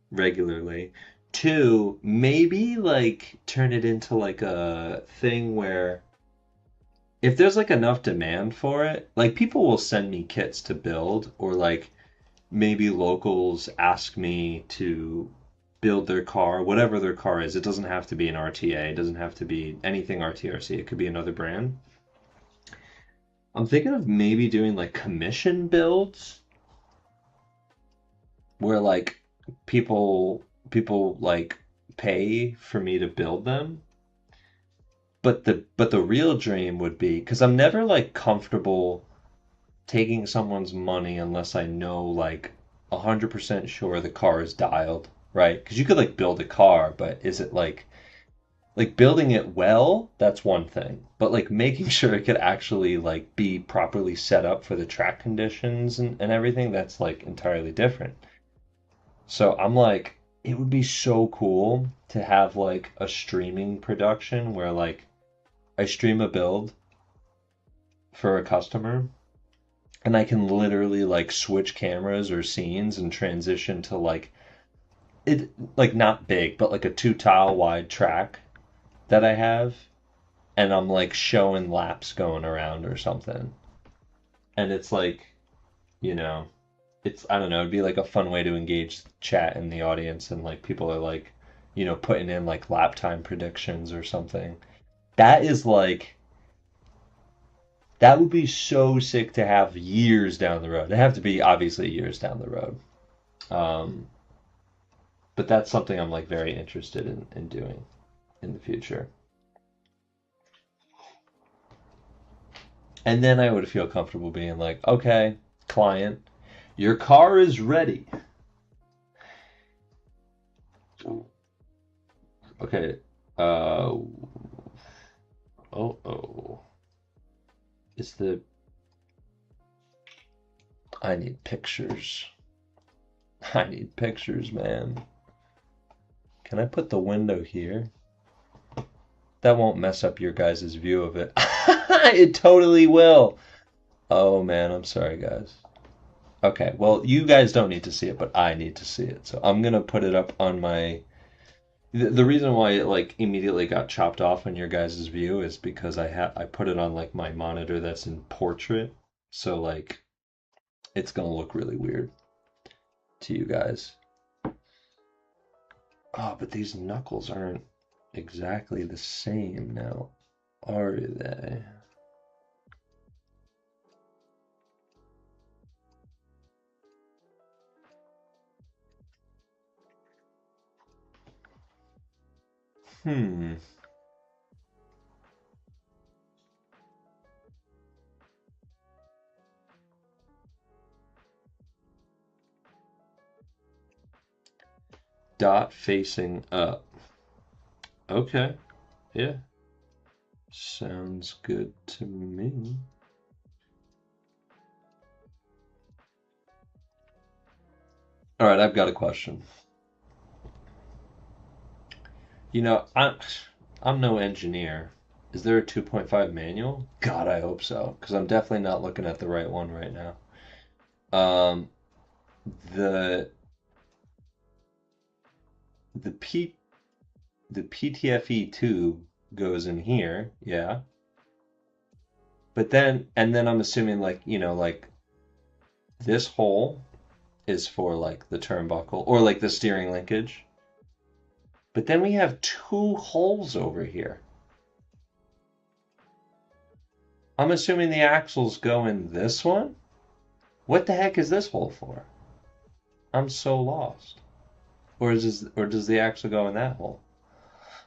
regularly. Two, maybe like turn it into like a thing where if there's like enough demand for it, like people will send me kits to build, or like maybe locals ask me to build their car, whatever their car is. It doesn't have to be an RTA, it doesn't have to be anything RTRC, it could be another brand. I'm thinking of maybe doing like commission builds where like people like pay for me to build them. But the real dream would be, because I'm never like comfortable taking someone's money unless I know like 100% sure the car is dialed, right? Because you could like build a car, but is it like building it well, that's one thing. But like making sure it could actually like be properly set up for the track conditions and everything, that's like entirely different. So I'm like, it would be so cool to have like a streaming production where like I stream a build for a customer and I can literally like switch cameras or scenes and transition to like it like not big, but like a 2 tile wide track that I have, and I'm like showing laps going around or something. And it's like, you know, it's I don't know, it'd be like a fun way to engage chat in the audience and like people are like, putting in like lap time predictions or something. That is like that would be so sick to have years down the road. They have to be obviously years down the road. Um, but that's something I'm like very interested in doing in the future. And then I would feel comfortable being like, okay, client, your car is ready. Okay. Uh oh. Is the I need pictures. I need pictures, man. Can I put the window here? That won't mess up your guys' view of it. It totally will. Oh man, I'm sorry, guys. Okay, well, you guys don't need to see it, but I need to see it. So I'm gonna put it up on my. The reason why it like immediately got chopped off on your guys' view is because I put it on like my monitor that's in portrait, so like it's gonna look really weird to you guys. Oh, but these knuckles aren't exactly the same now, are they? Hmm. Dot facing up. Okay. Yeah. Sounds good to me. All right, I've got a question. I'm no engineer. Is there a 2.5 manual? God, I hope so, because I'm definitely not looking at the right one right now. Um, the the P the PTFE tube goes in here, yeah. But then I'm assuming like this hole is for like the turnbuckle or like the steering linkage. But then we have two holes over here. I'm assuming the axles go in this one? What the heck is this hole for? I'm so lost. Or does the axle go in that hole?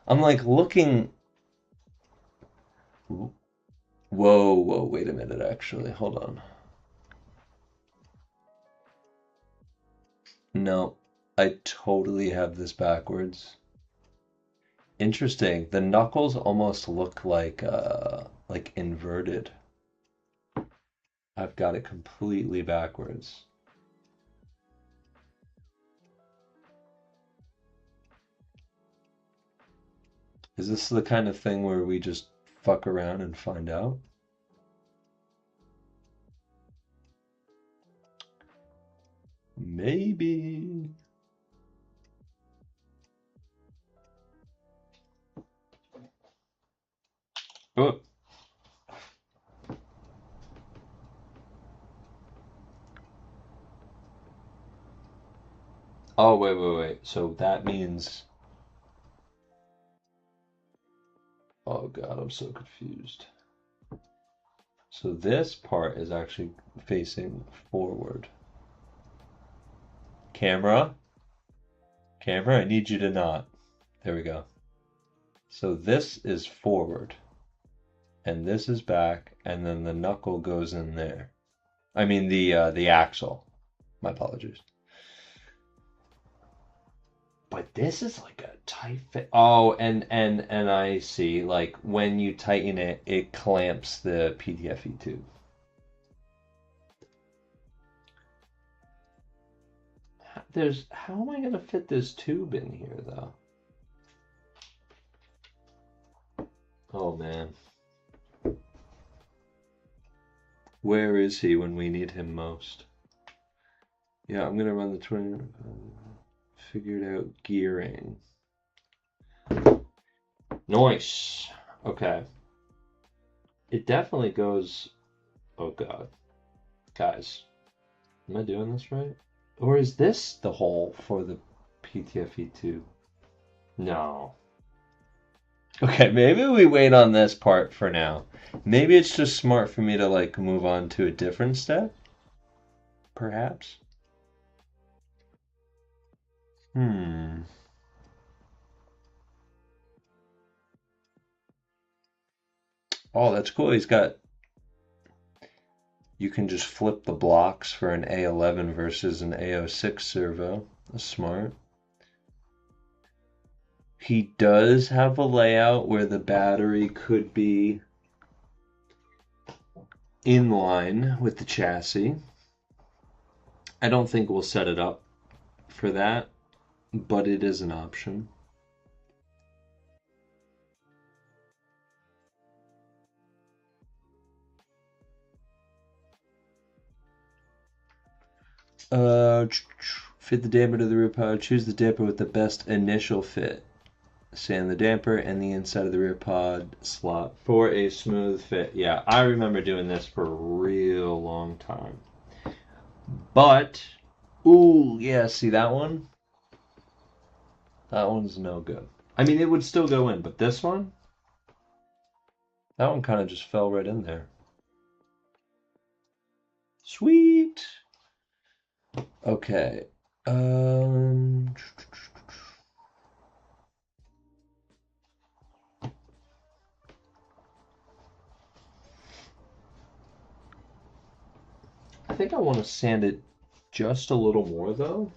I'm like looking. Whoa, wait a minute, actually. Hold on. No, I totally have this backwards. Interesting. The knuckles almost look like inverted. I've got it completely backwards. Is this the kind of thing where we just fuck around and find out? Maybe. Oh. Oh, wait. So that means. Oh, God, I'm so confused. So this part is actually facing forward. Camera, I need you to not. There we go. So this is forward, and this is back, and then the knuckle goes in there. I mean the axle. My apologies. But this is like a tight fit. Oh, and I see. Like when you tighten it, it clamps the PTFE tube. how am I gonna fit this tube in here though? Oh man. Where is he when we need him most? Yeah, I'm gonna run the 20 figured out gearing. Nice. Okay. It definitely goes. Oh god. Guys. Am I doing this right? Or is this the hole for the PTFE tube? No. Okay, maybe we wait on this part for now. Maybe it's just smart for me to like move on to a different step. Perhaps. Oh, that's cool. He's got. You can just flip the blocks for an A11 versus an A06 servo. That's smart. He does have a layout where the battery could be in line with the chassis. I don't think we'll set it up for that, but it is an option. Fit the damper to the rear pod. Choose the damper with the best initial fit. Sand the damper and the inside of the rear pod slot for a smooth fit. Yeah, I remember doing this for a real long time. But, ooh, yeah, see that one? That one's no good. I mean, it would still go in, but this one? That one kind of just fell right in there. Sweet! Okay. I think I want to sand it just a little more, though.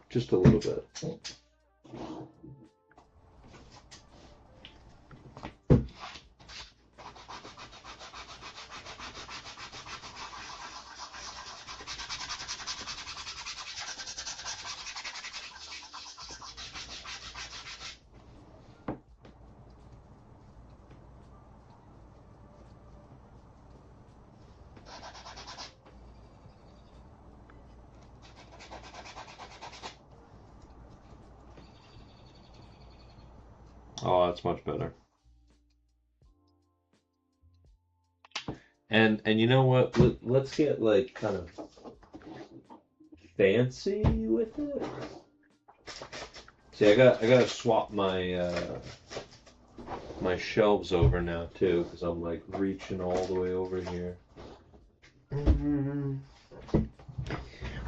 Just a little bit. Oh, that's much better. And you know what? Let's get like kind of fancy with it. See, I gotta swap my my shelves over now too, because I'm like reaching all the way over here. I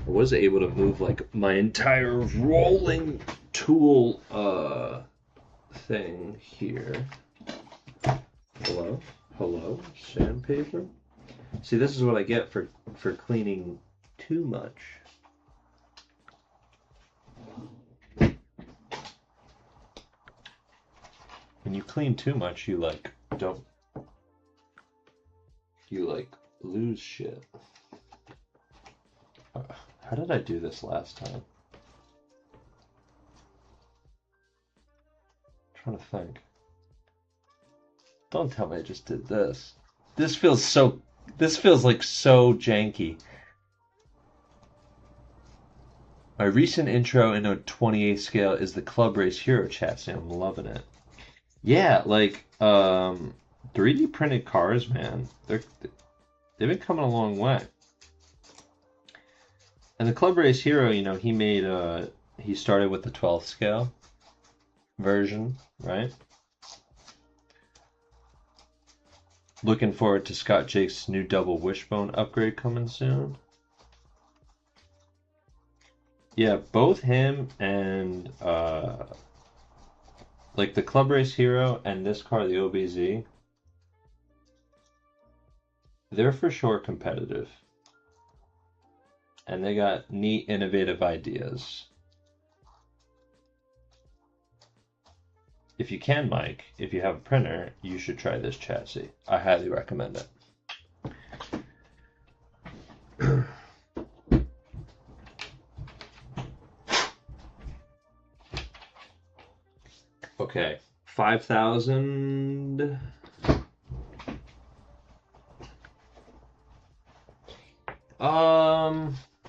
was able to move like my entire rolling tool thing here. Hello, sandpaper. See, this is what I get for cleaning too much. When you clean too much, you like lose shit. How did I do this last time? I'm trying to think. Don't tell me I just did this. This feels like so janky. My recent intro in a 28 scale is the Club Race Hero chassis. I'm loving it. Yeah, like 3D printed cars, man. They've been coming a long way. And the Club Race Hero, you know, he started with the 12th scale version, right? Looking forward to Scott Jake's new double wishbone upgrade coming soon. Yeah, both him and like the Club Race Hero and this car, the OBZ, they're for sure competitive. And they got neat, innovative ideas. If you can, Mike, if you have a printer, you should try this chassis. I highly recommend it. Okay, 5,000.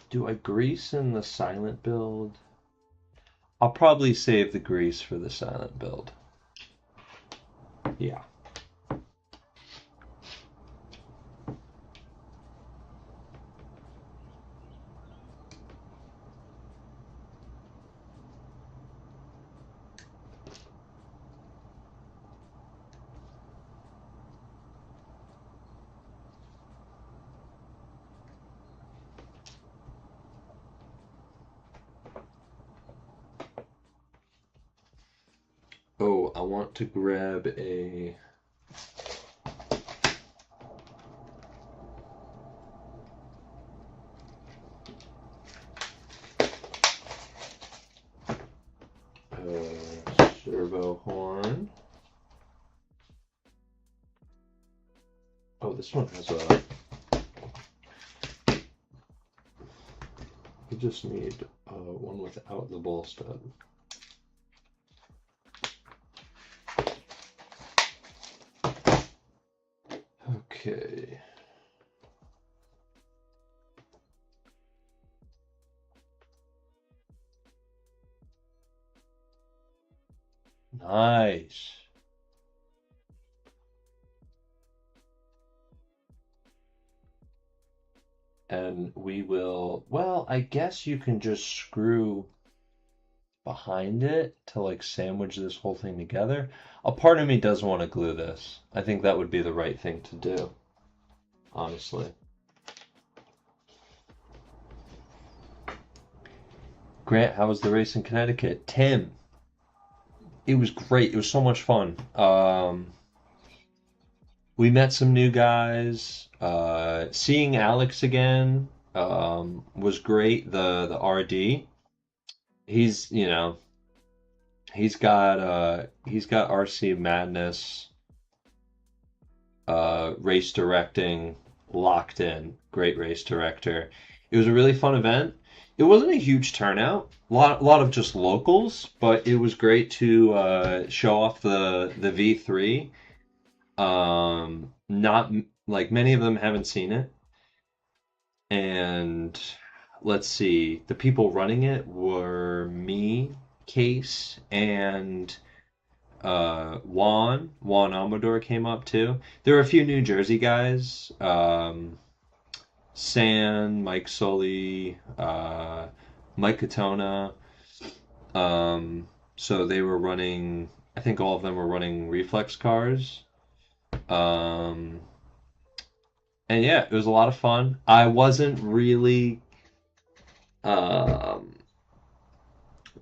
Do I grease in the silent build? I'll probably save the grease for the silent build. Yeah. Oh, I want to grab a... servo horn. Oh, this one has a... We just need one without the ball stud. Okay. Nice. And we will, well, I guess you can just screw behind it to like sandwich this whole thing together. A part of me does want to glue this. I think that would be the right thing to do, honestly. Grant, how was the race in Connecticut? Tim, it was great. It was so much fun. We met some new guys. Seeing Alex again was great. The RD. He's, you know, he's got RC Madness race directing locked in. Great race director. It was a really fun event. It wasn't a huge turnout. A lot of just locals, but it was great to show off the V3. Not like many of them haven't seen it. And let's see, the people running it were me, Case, and Juan Amador came up too. There were a few New Jersey guys, San, Mike Sully, Mike Katona. So they were running, I think all of them were running reflex cars. And yeah, it was a lot of fun. I wasn't really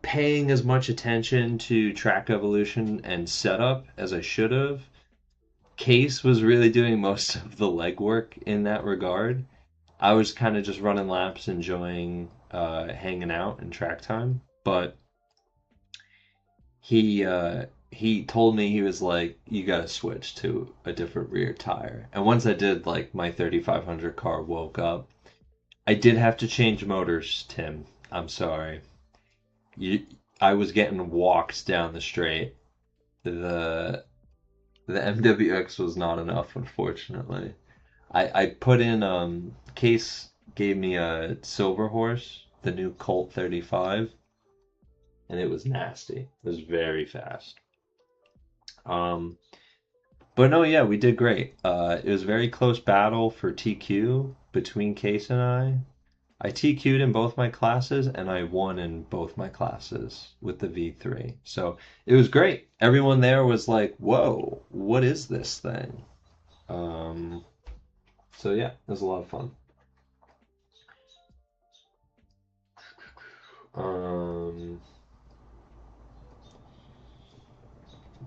paying as much attention to track evolution and setup as I should have. Case was really doing most of the legwork in that regard. I was kind of just running laps, enjoying hanging out in track time. But he told me, he was like, you gotta switch to a different rear tire. And once I did, like, my 3500 car woke up. I did have to change motors, Tim. I'm sorry. I was getting walked down the straight. The MWX was not enough, unfortunately. I put in Case gave me a Silver Horse, the new Colt 35, and it was nasty. It was very fast. But no, yeah, we did great. It was a very close battle for TQ between Case and I. I TQ'd in both my classes, and I won in both my classes with the V3. So it was great. Everyone there was like, whoa, what is this thing? So yeah, it was a lot of fun.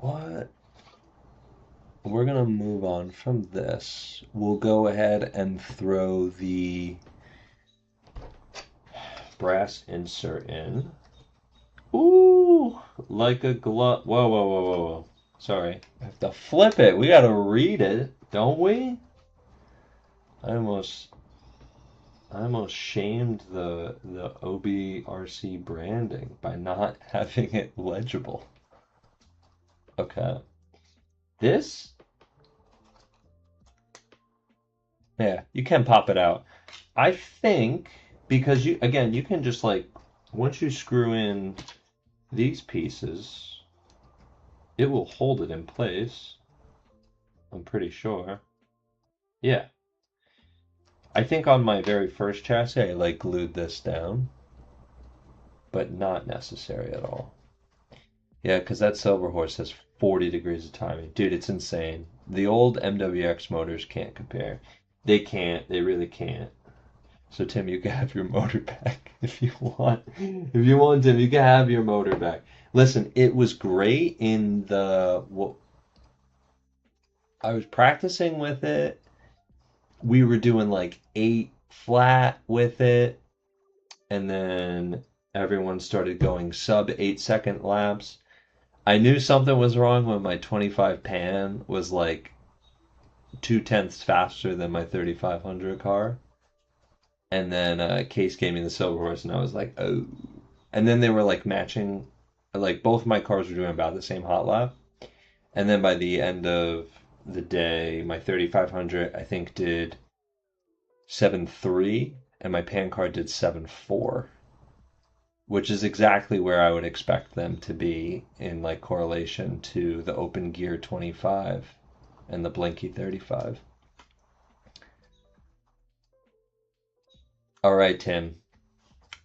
What? We're gonna move on from this. We'll go ahead and throw the brass insert in. Ooh, like a glove. Whoa, whoa, whoa, whoa, whoa. Sorry. I have to flip it. We gotta read it, don't we? I almost shamed the OBRC branding by not having it legible. Okay. This? Yeah, you can pop it out. I think because you, again, you can just like, once you screw in these pieces, it will hold it in place. I'm pretty sure. Yeah. I think on my very first chassis, I like glued this down, but not necessary at all. Yeah, because that Silver Horse has 40 degrees of timing. Dude, it's insane. The old MWX motors can't compare. They can't. They really can't. So, Tim, you can have your motor back if you want. If you want, Tim, you can have your motor back. Listen, it was great in the... Well, I was practicing with it. We were doing like 8 flat with it. And then everyone started going sub 8-second laps. I knew something was wrong when my 25 pan was like 0.2 faster than my 3500 car. And then Case gave me the Silver Horse, and I was like, oh. And then they were like matching, like both of my cars were doing about the same hot lap. And then by the end of the day, my 3500 I think did 7.3, and my pan car did 7.4. Which is exactly where I would expect them to be in like correlation to the Open Gear 25 and the Blinky 35. All right, Tim,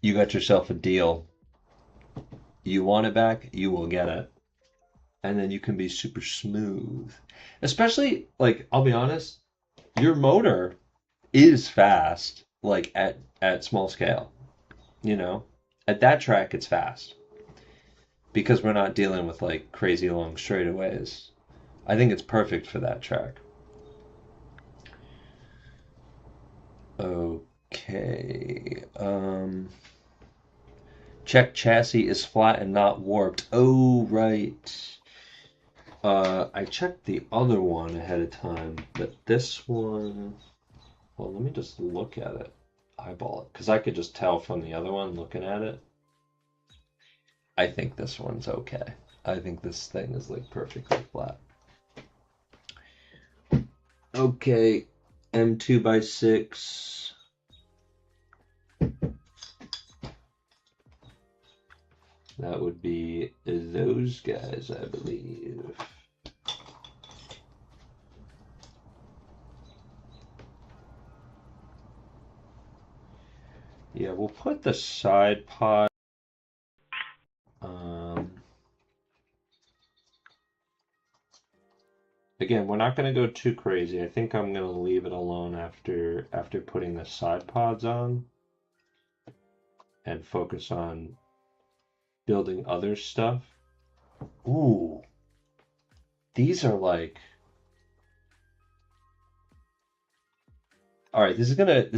you got yourself a deal. You want it back, you will get it. And then you can be super smooth. Especially, like, I'll be honest, your motor is fast, like at small scale, you know? At that track, it's fast because we're not dealing with like crazy long straightaways. I think it's perfect for that track. Okay. Check chassis is flat and not warped. Oh, right. I checked the other one ahead of time, but this one... Well, let me just look at it. Eyeball it, because I could just tell from the other one looking at it. I think this one's okay. I think this thing is like perfectly flat. Okay, M2x6. That would be those guys, I believe. Yeah, we'll put the side pod. Again, we're not going to go too crazy. I think I'm going to leave it alone after putting the side pods on and focus on building other stuff. Ooh, these are like... All right, this is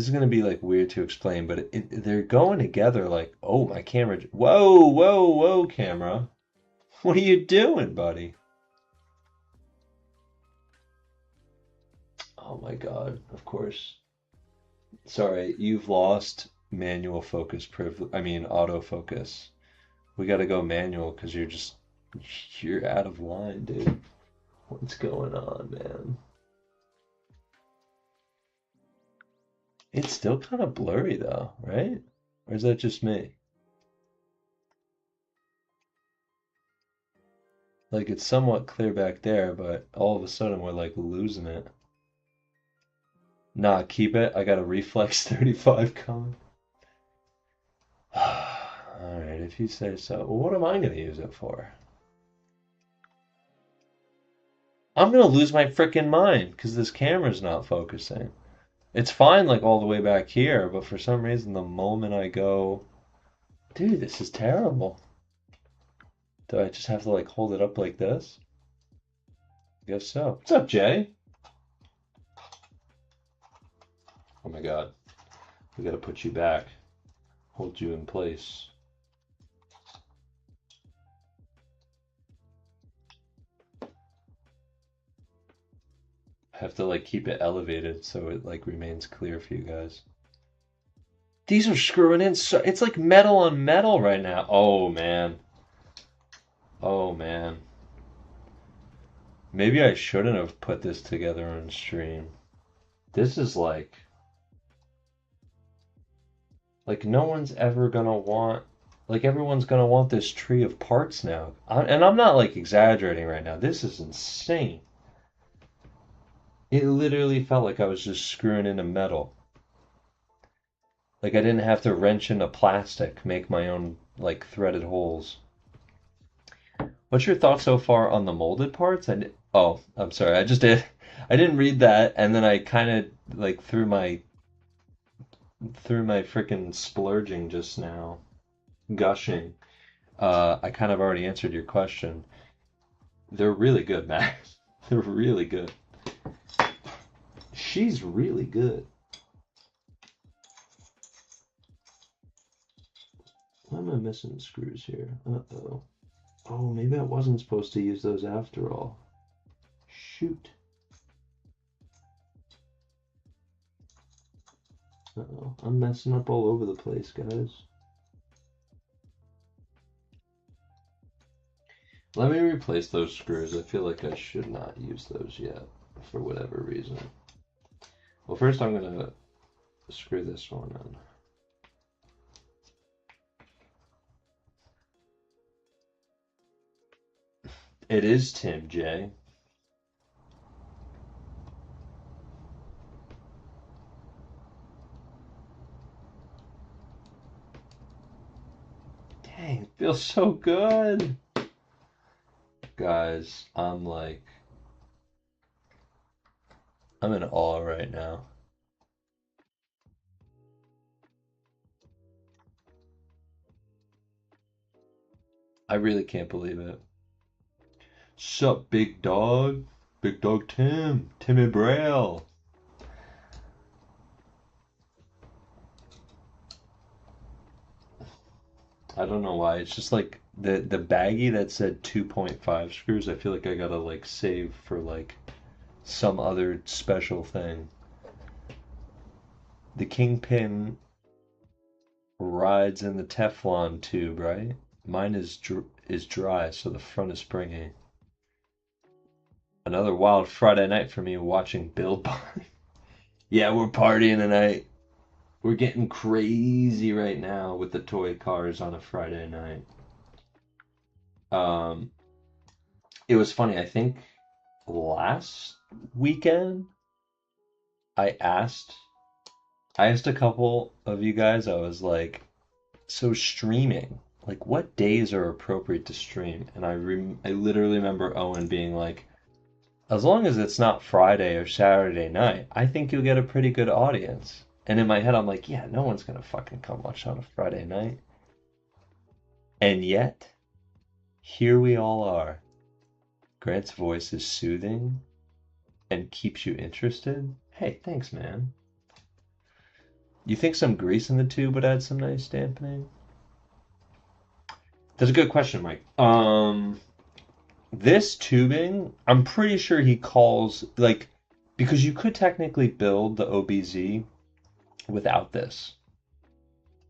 gonna be like weird to explain, but they're going together like, oh, my camera. Whoa, whoa, whoa, camera. What are you doing, buddy? Oh my God, of course. Sorry, you've lost manual focus privilege. I mean, autofocus. We gotta go manual because you're out of line, dude. What's going on, man? It's still kind of blurry though, right? Or is that just me? Like it's somewhat clear back there, but all of a sudden we're like losing it. Nah, keep it. I got a reflex 35 coming. Alright, if you say so. Well, what am I going to use it for? I'm going to lose my freaking mind because this camera's not focusing. It's fine like all the way back here, but for some reason the moment I go... Dude, this is terrible. Do I just have to like hold it up like this? I guess so. What's up, Jay? Oh my God. We gotta put you back. Hold you in place. I have to like keep it elevated so it like remains clear for you guys. These are screwing in so it's like metal on metal right now. Oh man. Oh man. Maybe I shouldn't have put this together on stream. This is like no one's ever gonna want, like everyone's gonna want this tree of parts now. And I'm not like exaggerating right now. This is insane. It literally felt like I was just screwing into metal. Like I didn't have to wrench into plastic, make my own like threaded holes. What's your thoughts so far on the molded parts? Oh, I'm sorry. I didn't read that, and then I kind of like through my freaking splurging just now, gushing. I kind of already answered your question. They're really good, Max. They're really good. She's really good. Why am I missing screws here? Uh-oh. Oh, maybe I wasn't supposed to use those after all. Shoot. Uh-oh. I'm messing up all over the place, guys. Let me replace those screws. I feel like I should not use those yet, for whatever reason. Well, first I'm going to screw this one in. It is Tim J. Dang, it feels so good. Guys, I'm in awe right now. I really can't believe it. Sup, big dog? Big dog Tim. Timmy Braille. I don't know why. It's just like the baggie that said 2.5 screws. I feel like I gotta like save for like some other special thing. The Kingpin rides in the Teflon tube, right? Mine is dry, so the front is springy. Another wild Friday night for me watching Build Bar. Yeah, we're partying tonight. We're getting crazy right now with the toy cars on a Friday night. It was funny. I think last weekend I asked a couple of you guys. I was like, so streaming, like what days are appropriate to stream? And I literally remember Owen being like, as long as it's not Friday or Saturday night, I think you'll get a pretty good audience. And in my head, I'm like, yeah, no one's going to fucking come watch on a Friday night. And yet, here we all are. Grant's voice is soothing and keeps you interested. Hey, thanks, man. You think some grease in the tube would add some nice dampening? That's a good question, Mike. This tubing, I'm pretty sure he calls, like, because you could technically build the OBZ without this.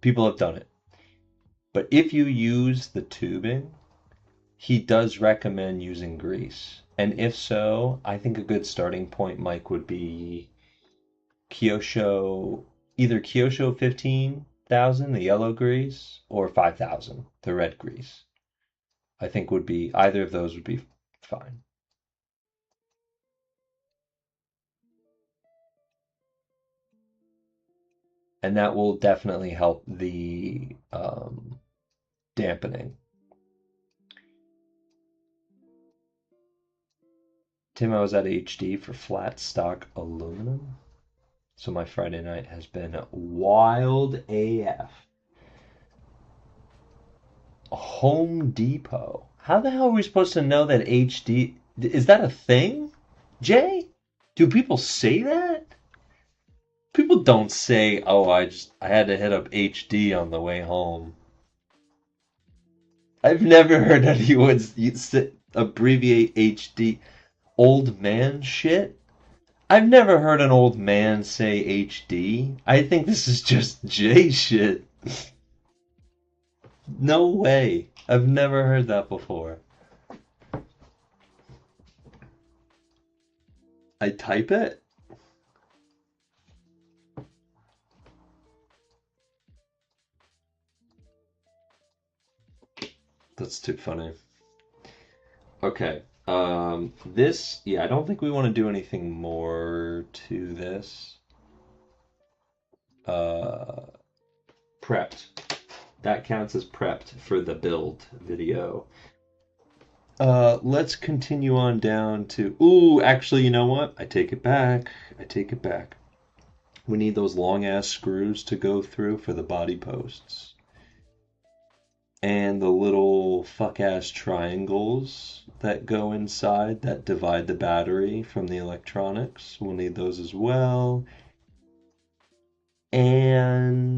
People have done it. But if you use the tubing, he does recommend using grease. And if so, I think a good starting point, Mike, would be Kyosho, either Kyosho 15,000, the yellow grease, or 5,000, the red grease. I think would be, either of those would be fine. And that will definitely help the dampening. Tim, I was at HD for flat stock aluminum. So my Friday night has been wild AF. Home Depot. How the hell are we supposed to know that HD... Is that a thing, Jay? Do people say that? People don't say, oh, I had to hit up HD on the way home. I've never heard anyone abbreviate HD. Old man shit? I've never heard an old man say HD. I think this is just Jay shit. No way. I've never heard that before. I type it? That's too funny. Okay. This, yeah, I don't think we want to do anything more to this. Prepped. That counts as prepped for the build video. Let's continue on down to, ooh, actually, you know what? I take it back. I take it back. We need those long ass screws to go through for the body posts. And the little fuck ass triangles that go inside that divide the battery from the electronics. We'll need those as well. And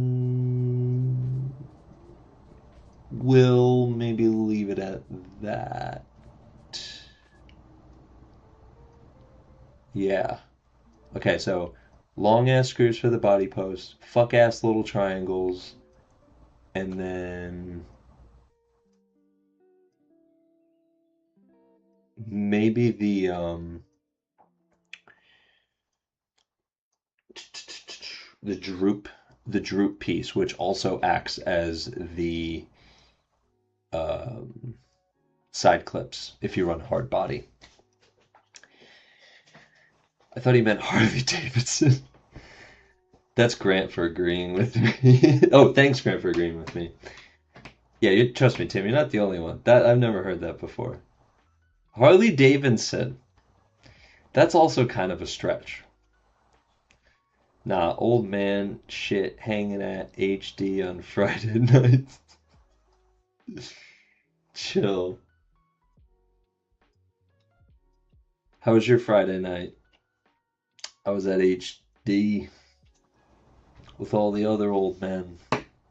we'll maybe leave it at that. Yeah. Okay, so long ass screws for the body post, fuck ass little triangles, and then maybe the droop piece, which also acts as the side clips if you run hard body. I thought he meant Harley Davidson. That's Grant for agreeing with me. Oh, thanks, Grant, for agreeing with me. Yeah, you trust me, Tim. You're not the only one. That I've never heard that before. Harley Davidson. That's also kind of a stretch. Nah, old man shit hanging at HD on Friday nights. Chill. How was your Friday night? I was at HD with all the other old men.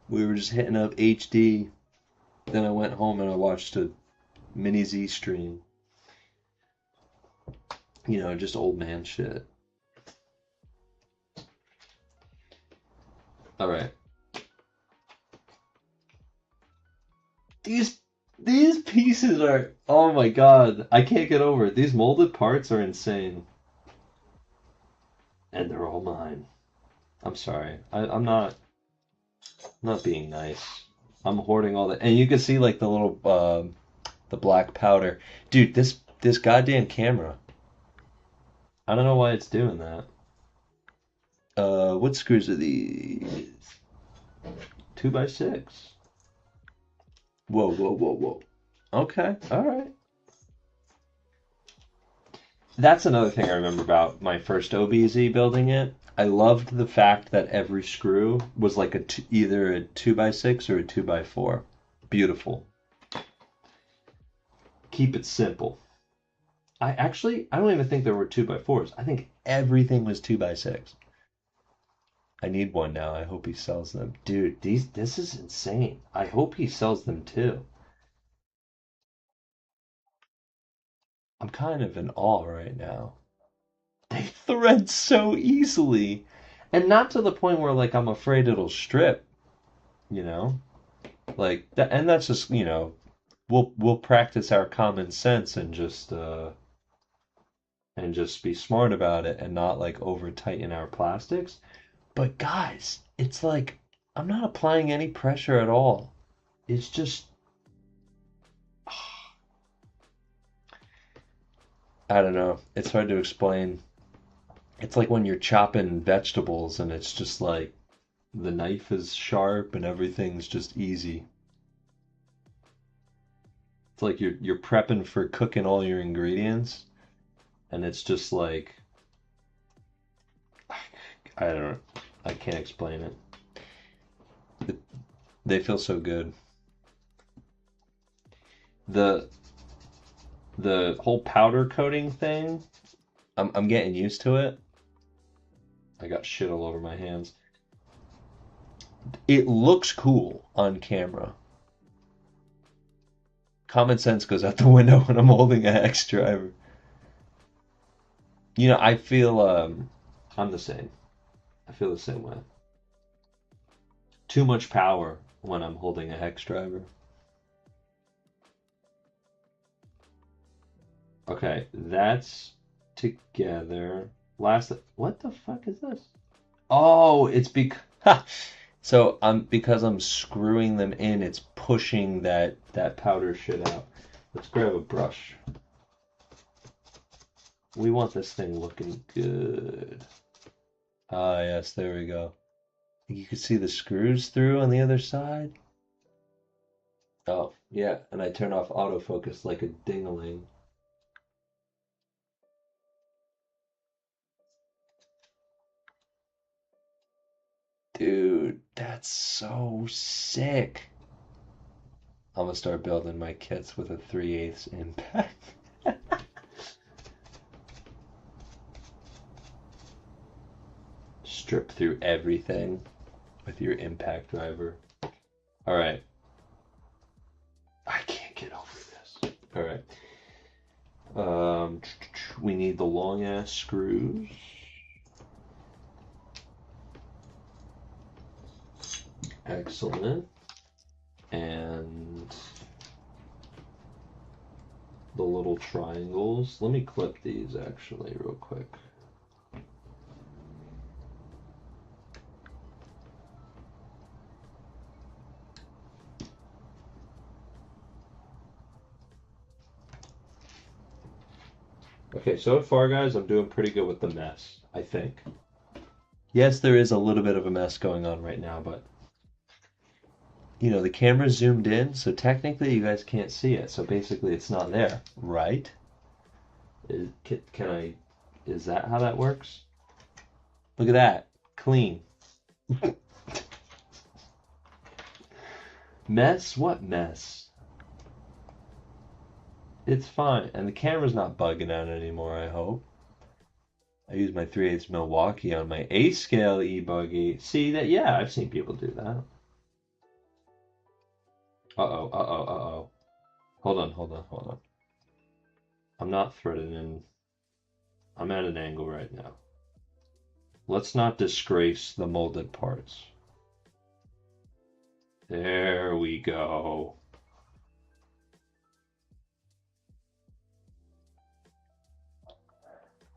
We were just hitting up HD. Then I went home and I watched a mini Z stream. You know, just old man shit. All right. These pieces are, oh my god, I can't get over it. These molded parts are insane. And they're all mine. I'm sorry. I'm not being nice. I'm hoarding all that. And you can see like the little the black powder. Dude, this goddamn camera. I don't know why it's doing that. What screws are these? 2x6. Whoa, whoa, whoa, whoa. Okay, alright. That's another thing I remember about my first OBZ building it. I loved the fact that every screw was like either a 2x6 or a 2x4. Beautiful. Keep it simple. I don't even think there were 2x4s. I think everything was 2x6. I need one now. I hope he sells them. Dude, this is insane. I hope he sells them too. I'm kind of in awe right now. They thread so easily. And not to the point where like I'm afraid it'll strip, you know? Like that, and that's just, you know, we'll practice our common sense and just be smart about it and not like over tighten our plastics. But guys, it's like I'm not applying any pressure at all. It's just I don't know. It's hard to explain. It's like when you're chopping vegetables and it's just like the knife is sharp and everything's just easy. It's like you're prepping for cooking all your ingredients and it's just like I don't know. I can't explain it. They feel so good. The whole powder coating thing, I'm getting used to it. I got shit all over my hands. It looks cool on camera. Common sense goes out the window when I'm holding a hex driver. You know, I feel I'm the same. I feel the same way. Too much power when I'm holding a hex driver. Okay, that's together. What the fuck is this? Oh, it's because so because I'm screwing them in, it's pushing that powder shit out. Let's grab a brush. We want this thing looking good. Ah, yes, there we go. You can see the screws through on the other side. Oh, yeah, and I turn off autofocus like a ding-a-ling. Dude, that's so sick. I'm gonna start building my kits with a 3/8 impact. Strip through everything with your impact driver. All right. I can't get over this. All right. We need the long ass screws. Excellent. And the little triangles. Let me clip these actually real quick. Okay, so far, guys, I'm doing pretty good with the mess, I think. Yes, there is a little bit of a mess going on right now, but you know, the camera's zoomed in, so technically you guys can't see it. So basically it's not there, right? Is that how that works? Look at that, clean. Mess? What mess? It's fine, and the camera's not bugging out anymore, I hope. I use my 3/8 Milwaukee on my A-scale e-buggy. See that? Yeah, I've seen people do that. Uh-oh, uh-oh, uh-oh. Hold on. I'm not threading in. I'm at an angle right now. Let's not disgrace the molded parts. There we go.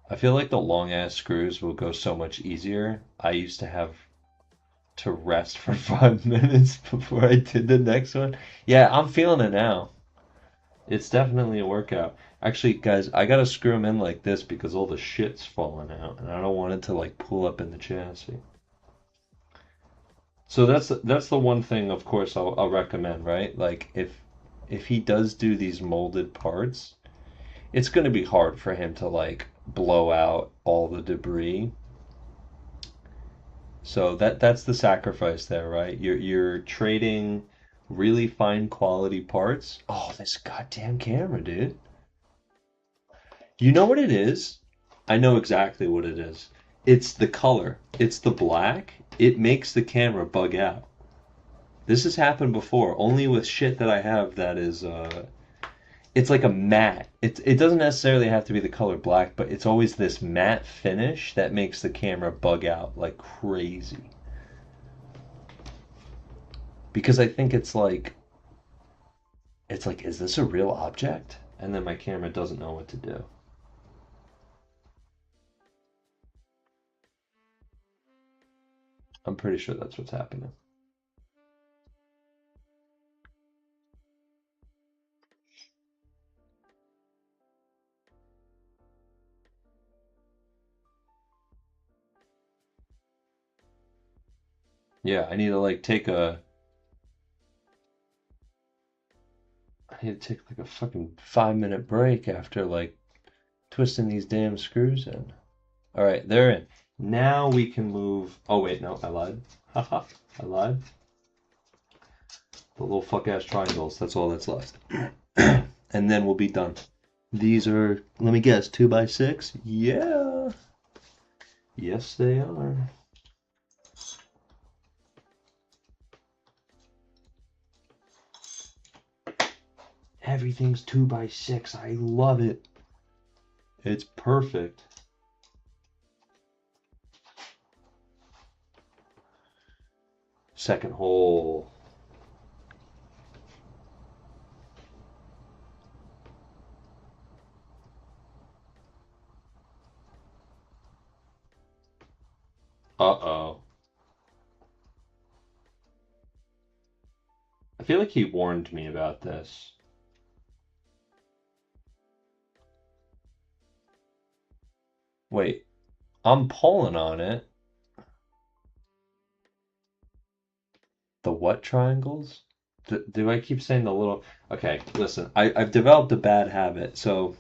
I feel like the long ass screws will go so much easier. I used to have to rest for 5 minutes before I did the next one. Yeah, I'm feeling it now. It's definitely a workout. Actually, guys, I gotta screw them in like this because all the shit's falling out, and I don't want it to like pull up in the chassis. So that's the one thing, of course, I'll recommend, right? Like if he does do these molded parts, it's going to be hard for him to like blow out all the debris. So that's the sacrifice there, right? You're trading really fine quality parts. Oh, this goddamn camera, dude. You know what it is? I know exactly what it is. It's the color. It's the black. It makes the camera bug out. This has happened before, only with shit that I have that is it's like a matte. It doesn't necessarily have to be the color black, but it's always this matte finish that makes the camera bug out like crazy. Because I think it's like, is this a real object? And then my camera doesn't know what to do. I'm pretty sure that's what's happening. Yeah, I need to like I need to take like a fucking 5 minute break after like twisting these damn screws in. All right, they're in. Now we can move. Oh wait, no, I lied. Haha, I lied. The little fuck ass triangles. That's all that's left. And then we'll be done. These are, let me guess, 2x6? Yeah. Yes, they are. Everything's 2x6. I love it. It's perfect. Second hole. feel like he warned me about this. Wait, I'm pulling on it. The what triangles? Do I keep saying the little... Okay, listen, I've developed a bad habit, so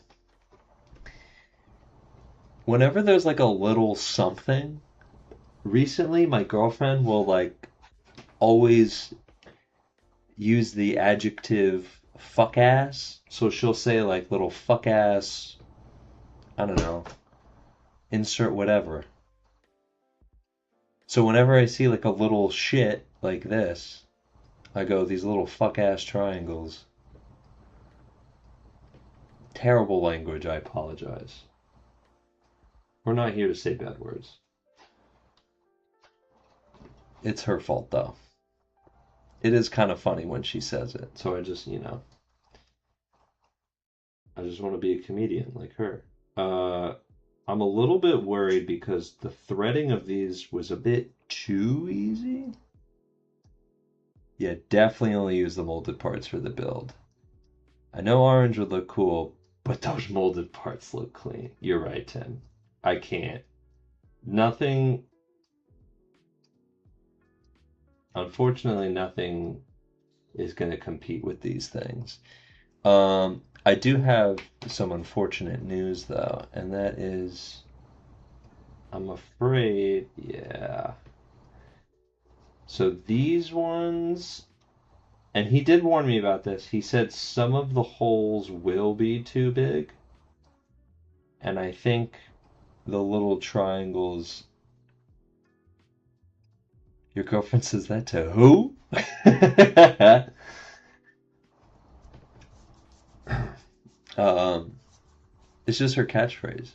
whenever there's like a little something, recently my girlfriend will like always use the adjective fuck ass. So she'll say like little fuck ass, I don't know, insert whatever. So whenever I see like a little shit like this, I go, these little fuck ass triangles. Terrible language, I apologize. We're not here to say bad words. It's her fault though. It is kind of funny when she says it, so I just, you know, I just want to be a comedian like her. I'm a little bit worried because the threading of these was a bit too easy. Yeah, definitely only use the molded parts for the build. I know orange would look cool, but those molded parts look clean. You're right, Tim. I can't. Nothing... Unfortunately, nothing is going to compete with these things. I do have some unfortunate news, though, and that is, I'm afraid, yeah. So these ones, and he did warn me about this. He said some of the holes will be too big, and I think the little triangles... Your girlfriend says that to who? It's just her catchphrase.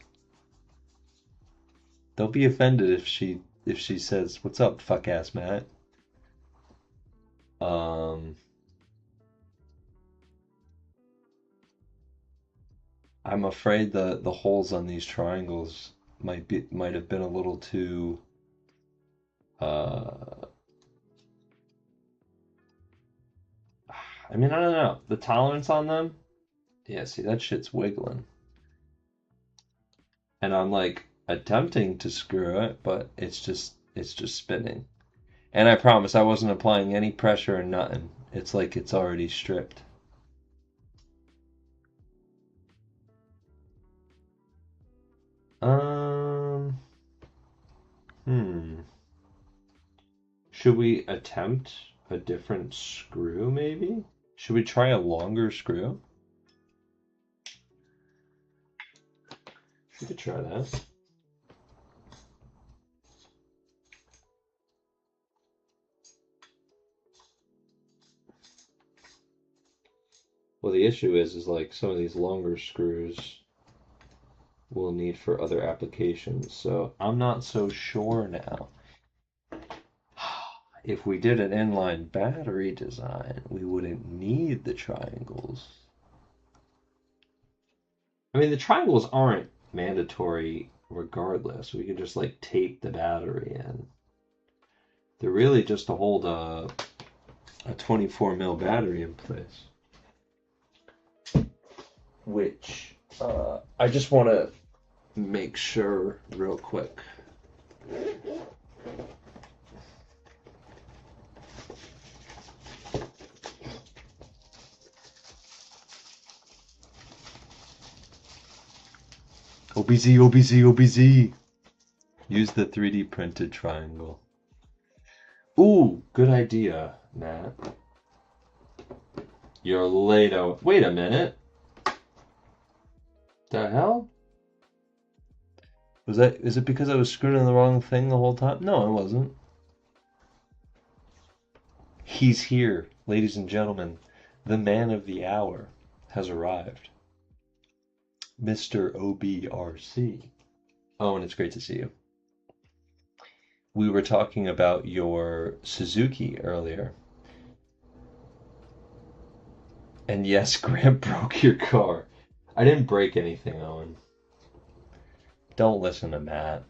Don't be offended if she says, "What's up, fuck ass Matt?" I'm afraid the holes on these triangles might have been a little too I mean, I don't know. The tolerance on them? Yeah, see, that shit's wiggling. And I'm like attempting to screw it, but it's just spinning. And I promise I wasn't applying any pressure or nothing. It's like it's already stripped. Should we attempt a different screw, maybe? Should we try a longer screw? We could try that. Well, the issue is like some of these longer screws we'll need for other applications, so I'm not so sure now. If we did an inline battery design, we wouldn't need the triangles. I mean, the triangles aren't mandatory regardless. We can just like tape the battery in. They're really just to hold a 24 mil battery in place. Which I just want to make sure real quick. OBZ, OBZ, OBZ. Use the 3D printed triangle. Ooh, good idea, Matt. You're late out. Wait a minute. The hell? Is it because I was screwing in the wrong thing the whole time? No, I wasn't. He's here, ladies and gentlemen. The man of the hour has arrived. Mr. OBRC. Oh, and it's great to see you. We were talking about your Suzuki earlier. And yes, Grant broke your car. I didn't break anything, Owen. Don't listen to Matt.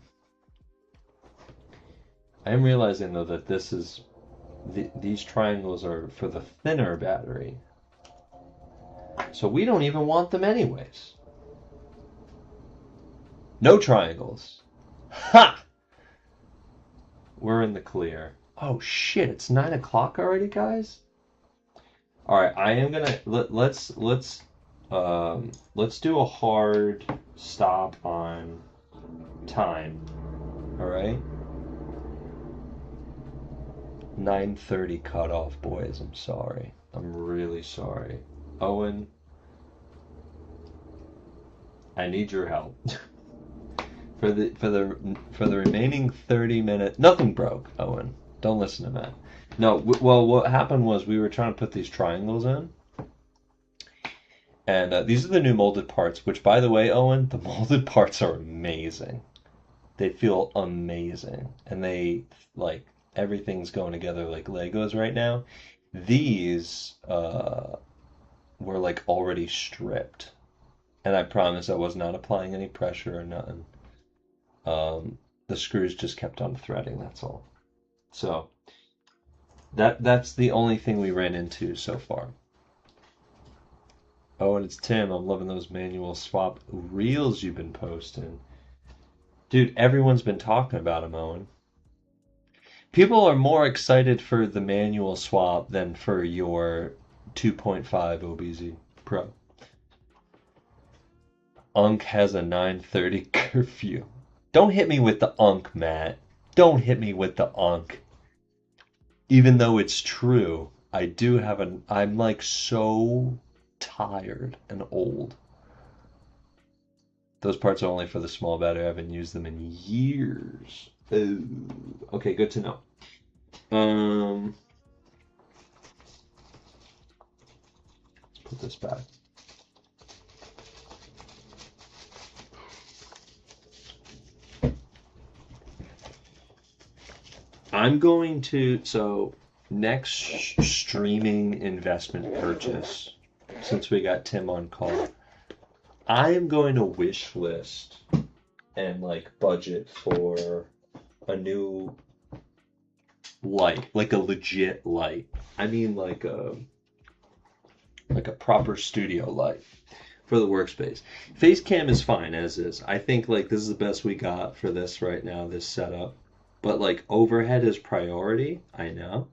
I am realizing, though, that this is these triangles are for the thinner battery. So we don't even want them anyways. No triangles. Ha! We're in the clear. Oh shit, it's 9 o'clock already, guys? Alright, I am gonna let's do a hard stop on time. Alright? 9:30 cutoff, boys. I'm sorry. I'm really sorry. Owen, I need your help. For the remaining 30 minutes, nothing broke, Owen. Don't listen to Matt. No, well, what happened was we were trying to put these triangles in, and these are the new molded parts. Which, by the way, Owen, the molded parts are amazing. They feel amazing, and they like everything's going together like Legos right now. These were like already stripped, and I promise I was not applying any pressure or nothing. The screws just kept on threading, that's all. So that's the only thing we ran into so far. Oh, and it's Tim. I'm loving those manual swap reels you've been posting. Dude, everyone's been talking about them, Owen. People are more excited for the manual swap than for your 2.5 OBZ Pro. Unk has a 9:30 curfew. Don't hit me with the unk, Matt. Don't hit me with the unk. Even though it's true, I do have I'm like so tired and old. Those parts are only for the small battery. I haven't used them in years. Ooh. Okay, good to know. Let's put this back. I'm going to, so next streaming investment purchase, since we got Tim on call, I am going to wish list and like budget for a new light, like a legit light. I mean like a proper studio light for the workspace. Face cam is fine as is. I think like this is the best we got for this right now, this setup. But like overhead is priority, I know.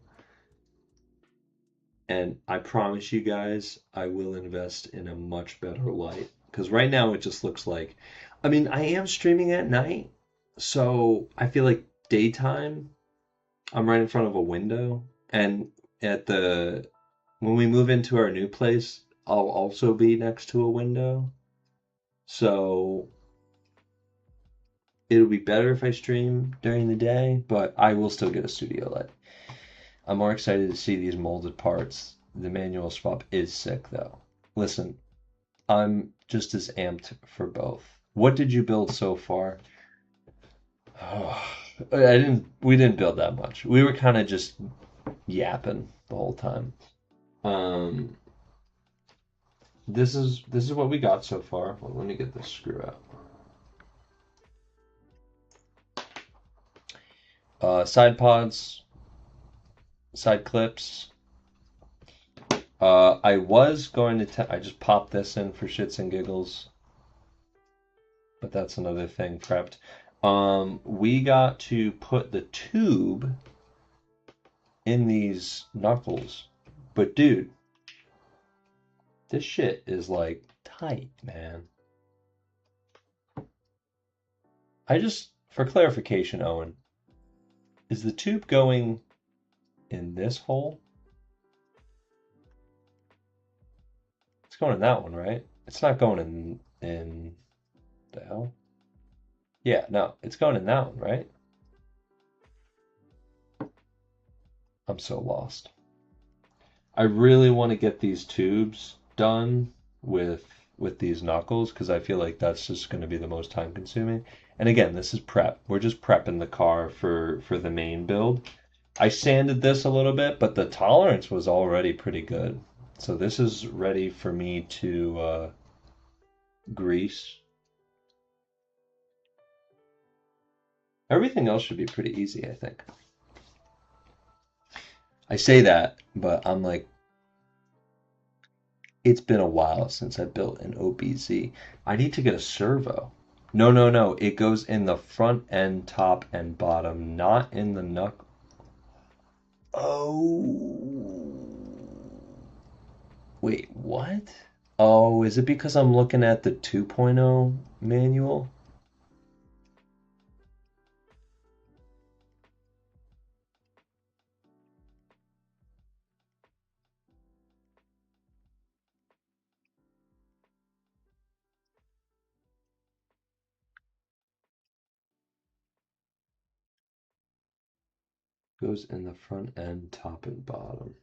And I promise you guys, I will invest in a much better light. Because right now it just looks like, I mean, I am streaming at night. So I feel like daytime, I'm right in front of a window. And when we move into our new place, I'll also be next to a window. So it'll be better if I stream during the day, but I will still get a studio light. I'm more excited to see these molded parts. The manual swap is sick, though. Listen, I'm just as amped for both. What did you build so far? Oh, we didn't build that much. We were kind of just yapping the whole time. This is what we got so far. Well, let me get this screw out. Side pods, side clips. I was going to I just popped this in for shits and giggles, but that's another thing prepped. We got to put the tube in these knuckles, but dude, this shit is like tight, man. For clarification, Owen, is the tube going in this hole? It's going in that one, right? It's not going in the hell? Yeah, no, it's going in that one, right? I'm so lost. I really want to get these tubes done with these knuckles because I feel like that's just going to be the most time consuming. And again, this is prep. We're just prepping the car for the main build. I sanded this a little bit, but the tolerance was already pretty good. So this is ready for me to grease. Everything else should be pretty easy, I think. I say that, but I'm like, it's been a while since I built an OBZ. I need to get a servo. No, no, no. It goes in the front end, top, and bottom, not in the knuckle. Oh. Wait, what? Oh, is it because I'm looking at the 2.0 manual? Goes in the front end, top, and bottom.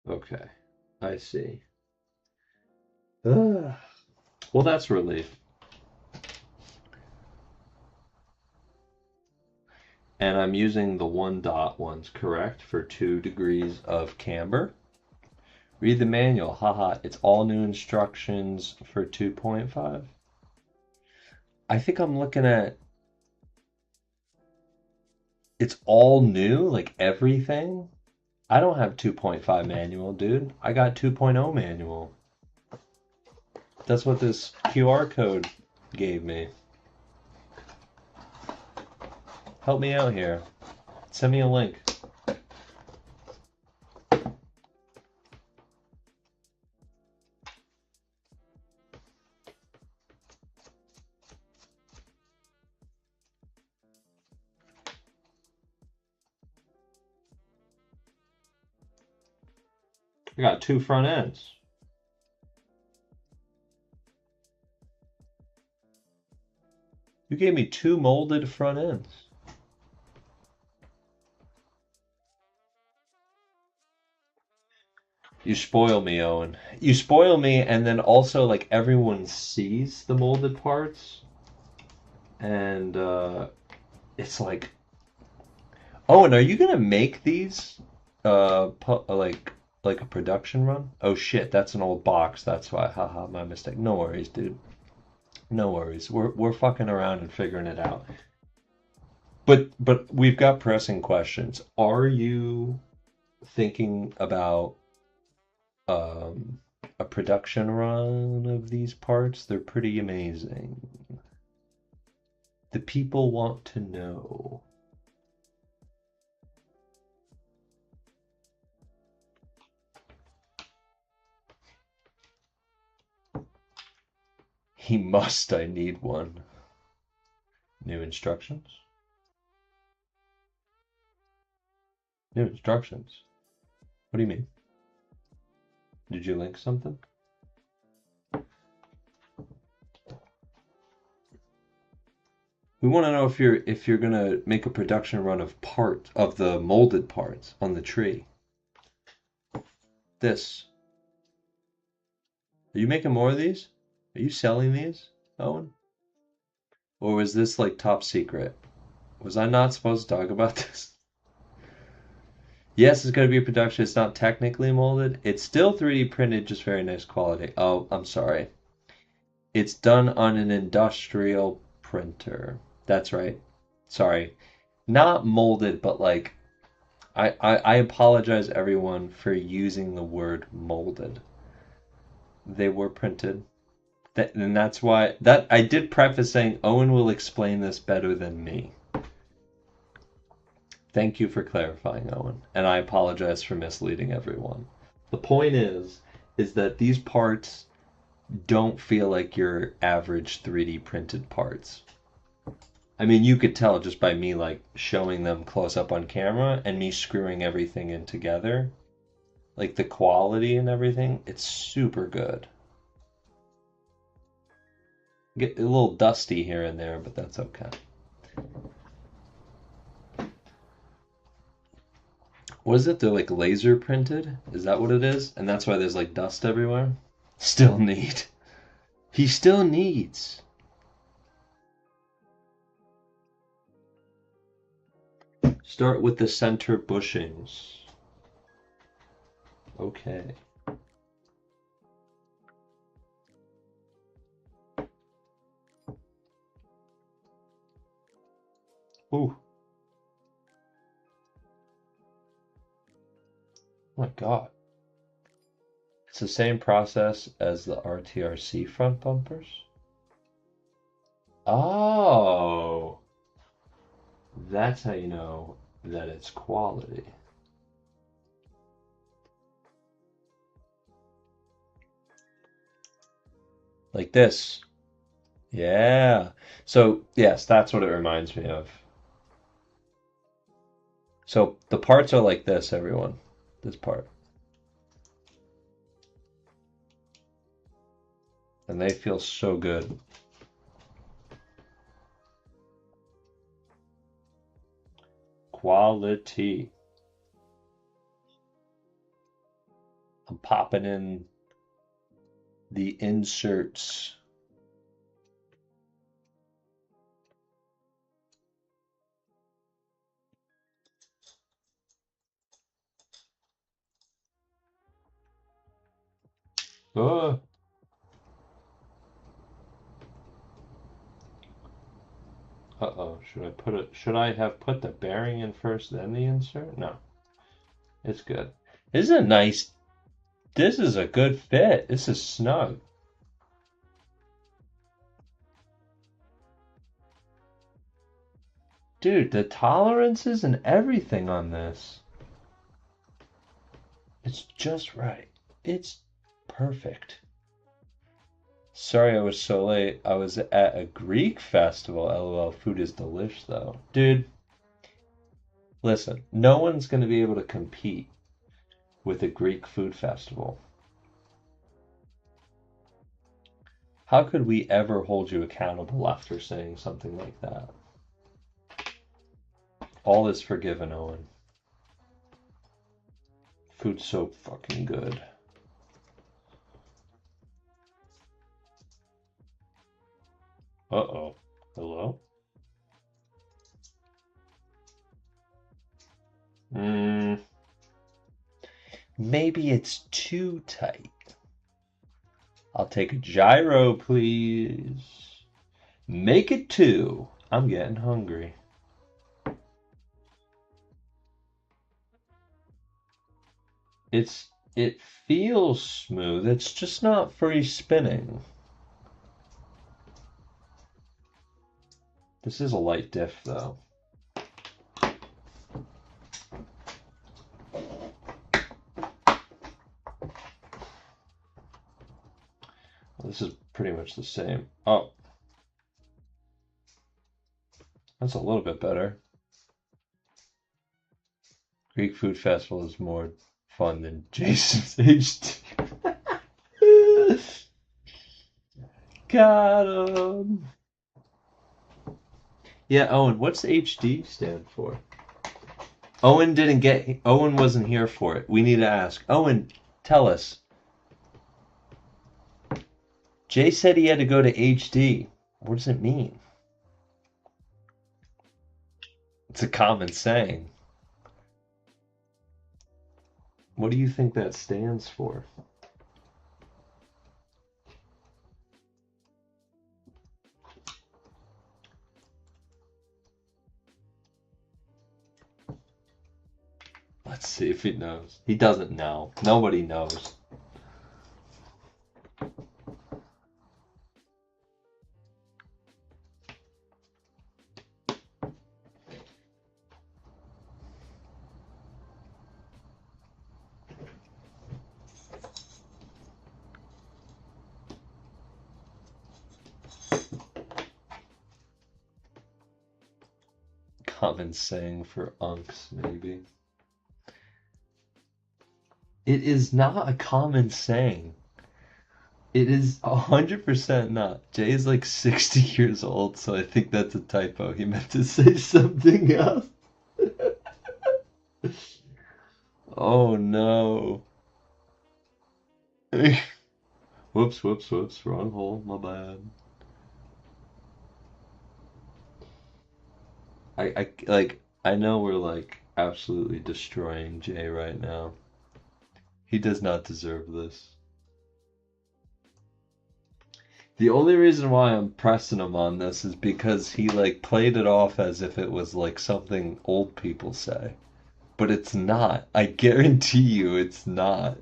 Okay, I see. Well, that's relief. And I'm using the 1 dot ones, correct, for 2 degrees of camber. Read the manual. Haha, it's all new instructions for 2.5. I think I'm looking at it's all new, like everything. I don't have 2.5 manual, dude. I got 2.0 manual. That's what this QR code gave me. Help me out here. Send me a link. I got 2 front ends. You gave me 2 molded front ends. You spoil me, Owen. You spoil me, and then also, like, everyone sees the molded parts. And, it's like, Owen, are you gonna make these, like a production run? Oh shit, that's an old box. That's why. Haha, my mistake. No worries, dude. No worries. We're fucking around and figuring it out. But we've got pressing questions. Are you thinking about um, a production run of these parts? They're pretty amazing. The people want to know. He must. I need one. New instructions? New instructions? What do you mean? Did you link something? We want to know if you're gonna make a production run of the molded parts on the tree. This. Are you making more of these? Are you selling these, Owen? Or was this like top secret? Was I not supposed to talk about this? Yes, it's going to be a production. It's not technically molded. It's still 3D printed, just very nice quality. Oh, I'm sorry. It's done on an industrial printer. That's right. Sorry. Not molded, but like, I apologize everyone for using the word molded. They were printed. And that's why that I did preface saying Owen will explain this better than me. Thank you for clarifying, Owen, and I apologize for misleading everyone. The point is that these parts don't feel like your average 3D printed parts. I mean, you could tell just by me like showing them close up on camera and me screwing everything in together. Like the quality and everything, it's super good. Get a little dusty here and there, but that's okay. What is it? They're like laser printed? Is that what it is? And that's why there's like dust everywhere? Still need. He still needs. Start with the center bushings. Okay. Ooh. Oh my God. It's the same process as the RTRC front bumpers. Oh, that's how you know that it's quality. Like this. Yeah. So, yes, that's what it reminds me of. So the parts are like this, everyone. This part. And they feel so good. Quality. I'm popping in the inserts. Oh. Uh-oh, should I have put the bearing in first, then the insert? No. It's good. This is a good fit. This is snug. Dude, the tolerances and everything on this. It's just right. It's perfect. Sorry I was so late. I was at a Greek festival. LOL, food is delish though. Dude, listen, no one's going to be able to compete with a Greek food festival. How could we ever hold you accountable after saying something like that? All is forgiven, Owen. Food's so fucking good. Uh-oh. Hello? Maybe it's too tight. I'll take a gyro, please. Make it 2. I'm getting hungry. It feels smooth. It's just not free spinning. This is a light diff, though. This is pretty much the same. Oh. That's a little bit better. Greek Food Festival is more fun than Jason's HD. Got him. Yeah, Owen, what's HD stand for? Owen wasn't here for it. We need to ask. Owen, tell us. Jay said he had to go to HD. What does it mean? It's a common saying. What do you think that stands for? Let's see if he knows. He doesn't know. Nobody knows. Common saying for unks, maybe. It is not a common saying. It is 100% not. Jay is like 60 years old, so I think that's a typo. He meant to say something else. Oh no. Whoops, wrong hole, my bad. I know we're like absolutely destroying Jay right now. He does not deserve this. The only reason why I'm pressing him on this is because he like played it off as if it was like something old people say. But it's not. I guarantee you it's not.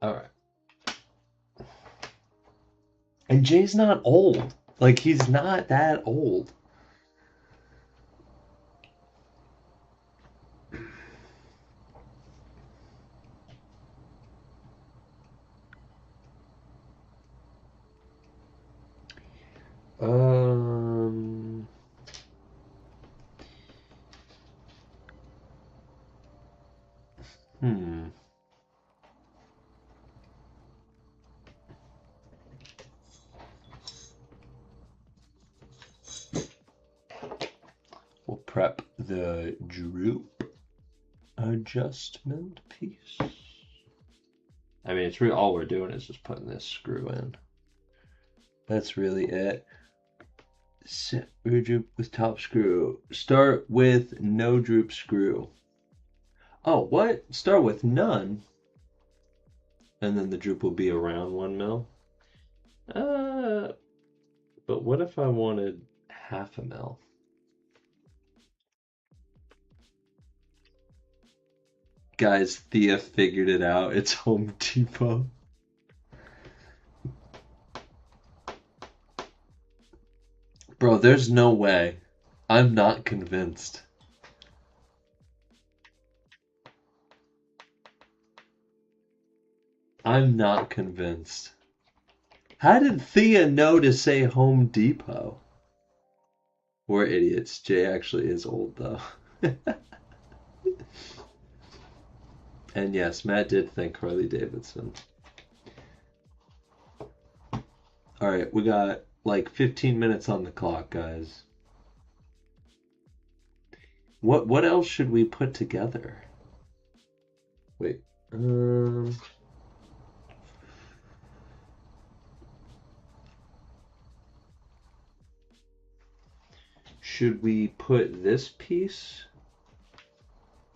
All right. And Jay's not old. Like, he's not that old. Hmm. We'll prep the droop adjustment piece. I mean, it's really all we're doing is just putting this screw in. That's really it. Set rear droop with top screw. Start with no droop screw. Oh, what? Start with none? And then the droop will be around 1 mil? But what if I wanted 0.5 mil? Guys, Thea figured it out. It's Home Depot. Bro, there's no way. I'm not convinced. I'm not convinced. How did Thea know to say Home Depot? We're idiots. Jay actually is old, though. And yes, Matt did think Harley Davidson. Alright, we got like 15 minutes on the clock, guys. What else should we put together? Wait. Should we put this piece?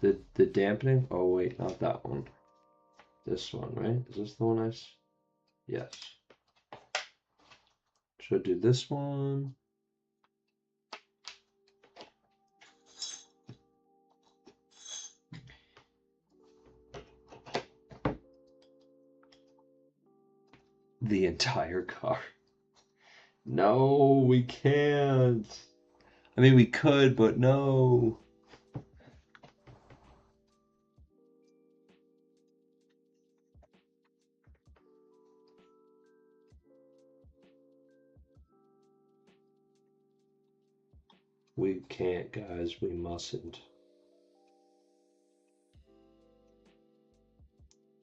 The dampening? Oh wait, not that one. This one, right? Is this the one yes. Should I do this one? The entire car. No, we can't. I mean, we could, but no. We can't, guys. We mustn't.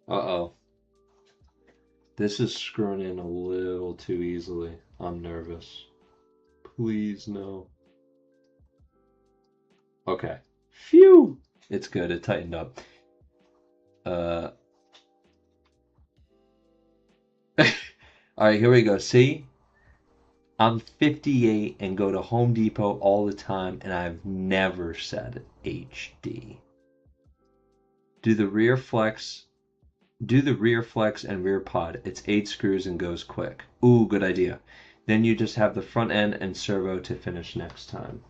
Uh-oh. This is screwing in a little too easily. I'm nervous. Please, no. Okay. Phew! It's good. It tightened up. Alright, here we go. See? I'm 58 and go to Home Depot all the time, and I've never said HD. Do the rear flex and rear pod. It's 8 screws and goes quick. Ooh, good idea. Then you just have the front end and servo to finish next time.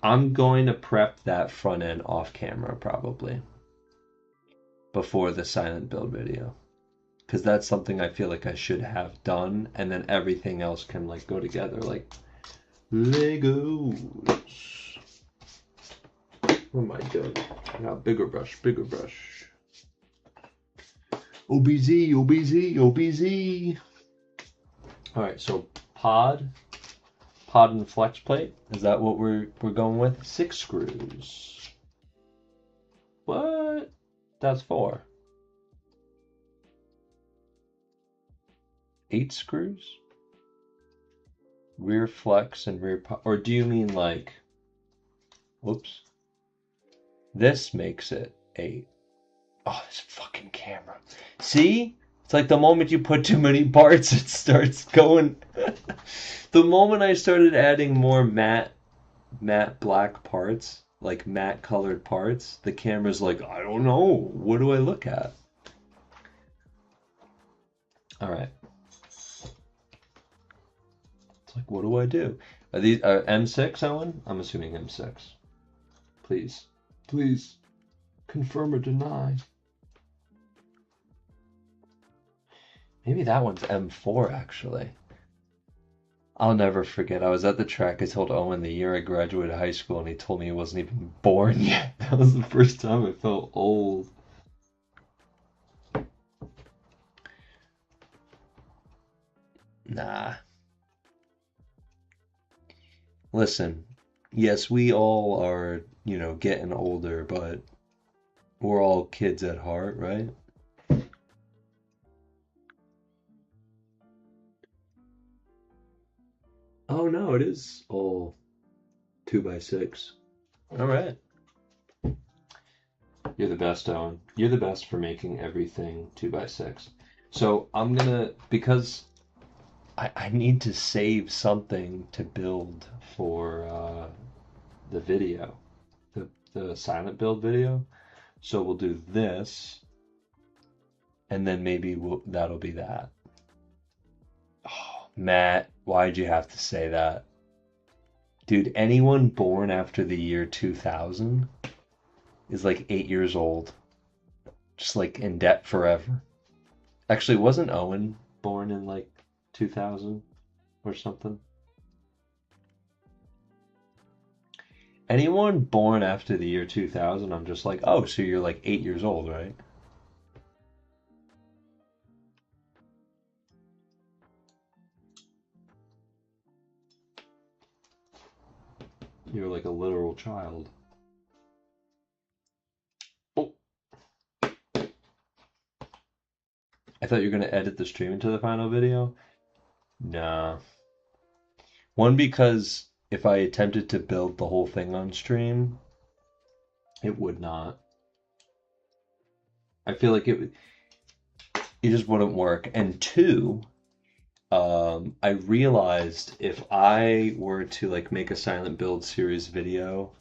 I'm going to prep that front end off camera probably before the silent build video, because that's something I feel like I should have done, and then everything else can like go together like Legos. What am I doing? I got bigger brush. OBZ, OBZ, OBZ. All right, so pod and flex plate. Is that what we're going with? 6 screws. What? That's 4. 8 screws? Rear flex and rear pod. Or do you mean like, whoops. This makes it 8. Oh, this fucking camera. See? It's like the moment you put too many parts, it starts going. The moment I started adding more matte black parts, like matte colored parts, the camera's like, I don't know, what do I look at? All right. It's like, what do I do? Are these M6, Owen? I'm assuming M6. Please. Please. Confirm or deny. Maybe that one's M4, actually. I'll never forget. I was at the track. I told Owen the year I graduated high school, and he told me he wasn't even born yet. That was the first time I felt old. Nah. Listen, yes, we all are, getting older, but we're all kids at heart, right? Oh no, it is all 2x6. All right. You're the best, Owen. You're the best for making everything 2x6. So I'm gonna, because I need to save something to build for the video, the silent build video. So we'll do this, and then maybe that'll be that. Oh, Matt, why'd you have to say that? Dude, anyone born after the year 2000 is like 8 years old. Just like in debt forever. Actually, wasn't Owen born in like 2000 or something? Anyone born after the year 2000, I'm just like, oh, so you're like 8 years old, right? You're like a literal child. Oh, I thought you were gonna edit the stream into the final video. Nah. One, because if I attempted to build the whole thing on stream, it would not. I feel like it just wouldn't work. And two, I realized if I were to like make a silent build series video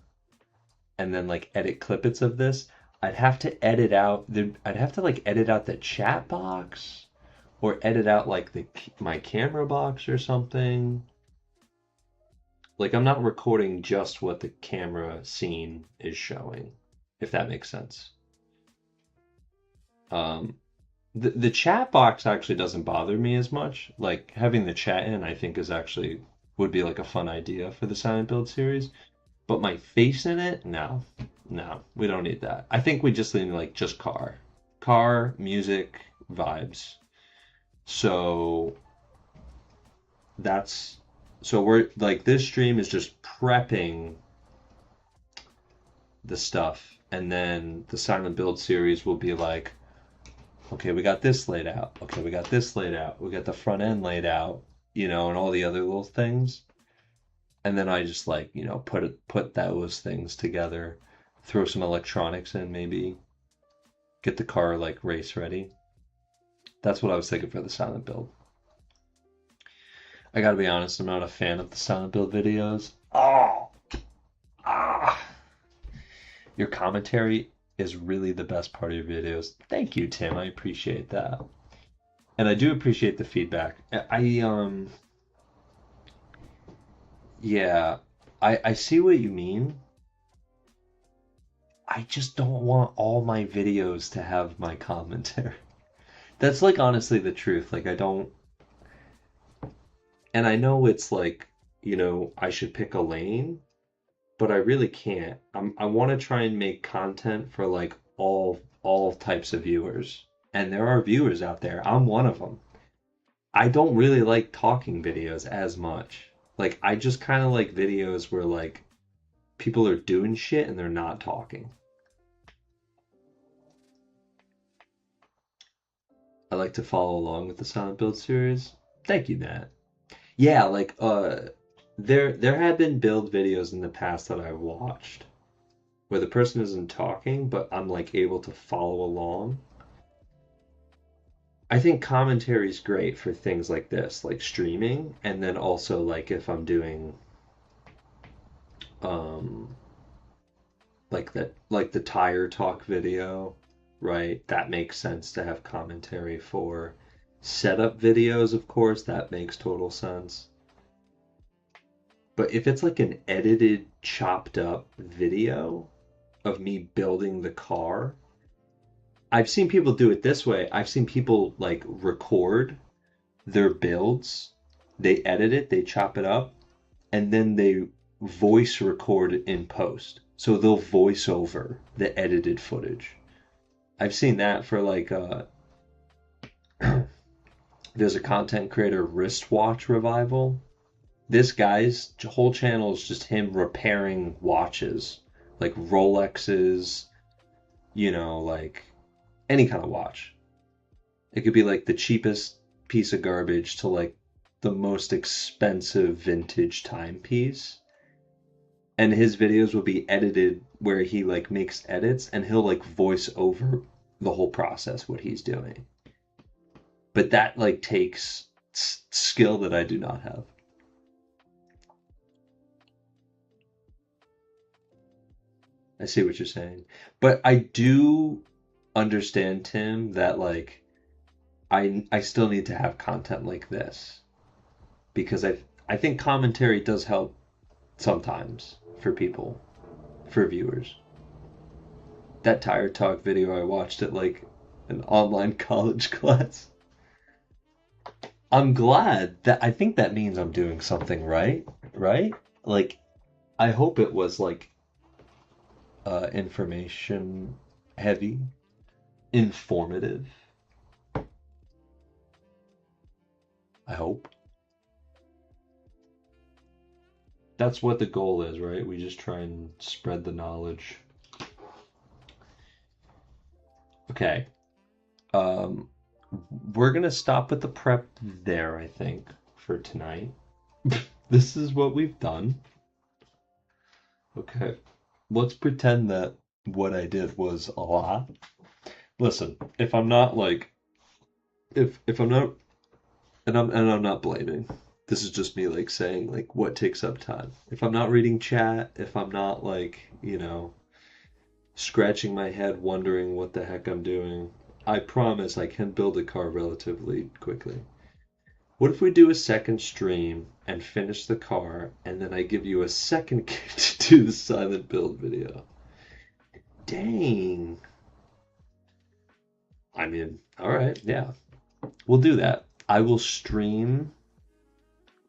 and then like edit clippets of this, I'd have to edit out the chat box or edit out like my camera box or something. Like I'm not recording just what the camera scene is showing, if that makes sense. The chat box actually doesn't bother me as much. Like having the chat in, I think would be like a fun idea for the silent build series. But my face in it, no, we don't need that. I think we just need like just car, music, vibes. So we're like this stream is just prepping the stuff, and then the silent build series will be like, okay, we got this laid out. Okay, we got this laid out. We got the front end laid out, and all the other little things. And then I just like, put those things together, throw some electronics in maybe, get the car like race ready. That's what I was thinking for the silent build. I gotta be honest, I'm not a fan of the silent build videos. Oh, your commentary is really the best part of your videos. Thank you, Tim. I appreciate that. And I do appreciate the feedback. Yeah, I see what you mean. I just don't want all my videos to have my commentary. That's like honestly the truth. Like I don't, and I know it's like, I should pick a lane, but I really can't. I want to try and make content for like all types of viewers. And there are viewers out there. I'm one of them. I don't really like talking videos as much. Like I just kind of like videos where like people are doing shit and they're not talking. I like to follow along with the silent build series. Thank you, Matt. Yeah, like there have been build videos in the past that I've watched where the person isn't talking, but I'm like able to follow along. I think commentary is great for things like this, like streaming, and then also like if I'm doing like the tire talk video, right? That makes sense to have commentary for. Setup videos, of course, that makes total sense. But if it's like an edited, chopped up video of me building the car, I've seen people do it this way. I've seen people like record their builds, they edit it, they chop it up, and then they voice record it in post. So they'll voice over the edited footage. I've seen that for like there's a content creator, Wristwatch Revival. This guy's whole channel is just him repairing watches, like Rolexes, you know, like any kind of watch. It could be like the cheapest piece of garbage to like the most expensive vintage timepiece. And his videos will be edited where he like makes edits and he'll like voice over the whole process, what he's doing. But that like takes skill that I do not have. I see what you're saying. But I do understand, Tim, that like I still need to have content like this. Because I think commentary does help sometimes for people, for viewers. That tire talk video I watched at like an online college class. I'm glad that I think that means I'm doing something right? Like I hope it was like information heavy, informative. I hope. That's what the goal is, right? We just try and spread the knowledge. Okay. We're gonna stop with the prep there, I think, for tonight. This is what we've done. Okay. Let's pretend that what I did was a lot. Listen, if I'm not like if I'm not and I'm not blaming. This is just me like saying like what takes up time. If I'm not reading chat, if I'm not like, you know, scratching my head wondering what the heck I'm doing, I promise I can build a car relatively quickly. What if we do a second stream and finish the car, and then I give you a second kit to do the silent build video? Dang. I mean, all right, yeah. We'll do that. I will stream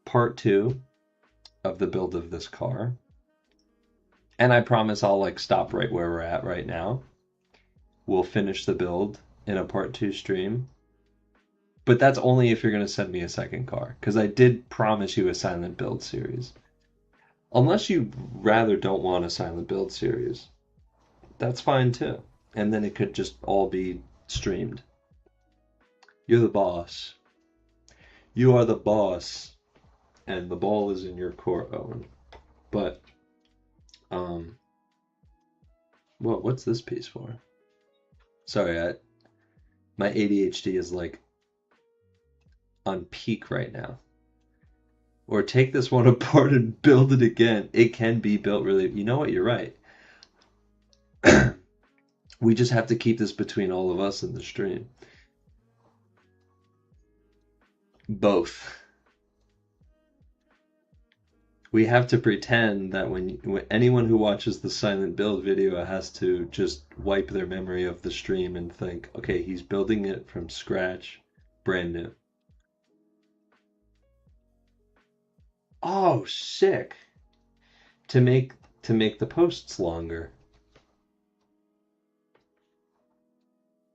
part 2 of the build of this car. And I promise I'll like stop right where we're at right now. We'll finish the build in a part 2 stream. But that's only if you're going to send me a second car, because I did promise you a silent build series. Unless you rather don't want a silent build series, that's fine too. And then it could just all be streamed. You're the boss. You are the boss. And the ball is in your court, Owen. But, well, what's this piece for? Sorry, my ADHD is like on peak right now. Or take this one apart and build it again. It can be built really. You know what? You're right. We just have to keep this between all of us in the stream. Both. We have to pretend that when anyone who watches the silent build video has to just wipe their memory of the stream and think, okay, he's building it from scratch, brand new. Oh, sick. To make the posts longer.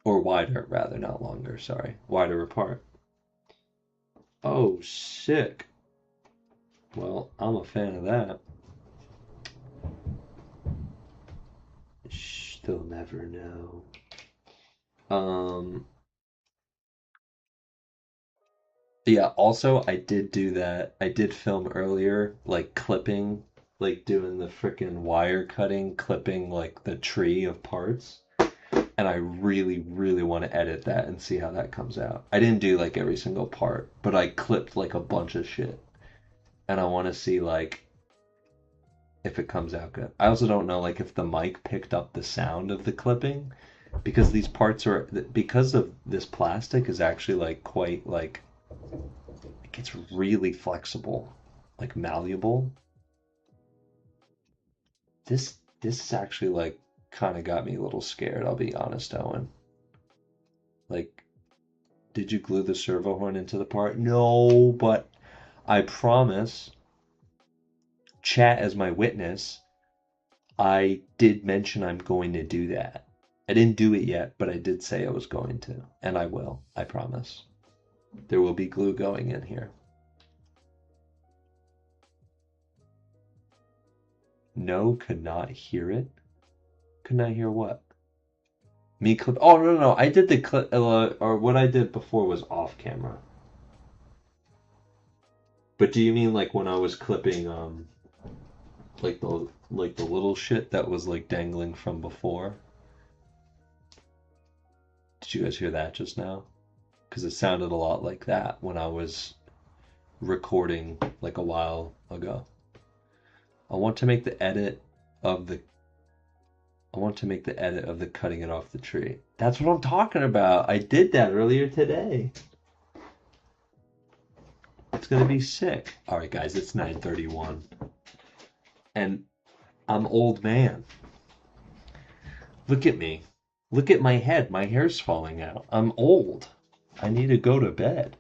Or wider, rather, not longer, sorry. Wider apart. Oh, sick. Well, I'm a fan of that. Shh, they'll never know. Yeah, also, I did do that. I did film earlier, like clipping, like doing the frickin' wire cutting, clipping like the tree of parts. And I really, really want to edit that and see how that comes out. I didn't do like every single part, but I clipped like a bunch of shit. And I want to see like if it comes out good. I also don't know like if the mic picked up the sound of the clipping because these parts are because of this plastic is actually like quite like it gets really flexible, like malleable. This actually like kind of got me a little scared, I'll be honest, Owen. Like, did you glue the servo horn into the part? No, but I promise, chat as my witness, I did mention I'm going to do that. I didn't do it yet, but I did say I was going to, and I will, I promise. There will be glue going in here. No, could not hear it. Could not hear what? Me clip? Oh no, I did the clip, or what I did before was off camera. But do you mean like when I was clipping, like the little shit that was like dangling from before? Did you guys hear that just now? Because it sounded a lot like that when I was recording like a while ago. I want to make the edit of the cutting it off the tree. That's what I'm talking about. I did that earlier today. It's gonna be sick. All right, guys, it's 9:31, and I'm old man. Look at me. Look at my head. My hair's falling out. I'm old. I need to go to bed.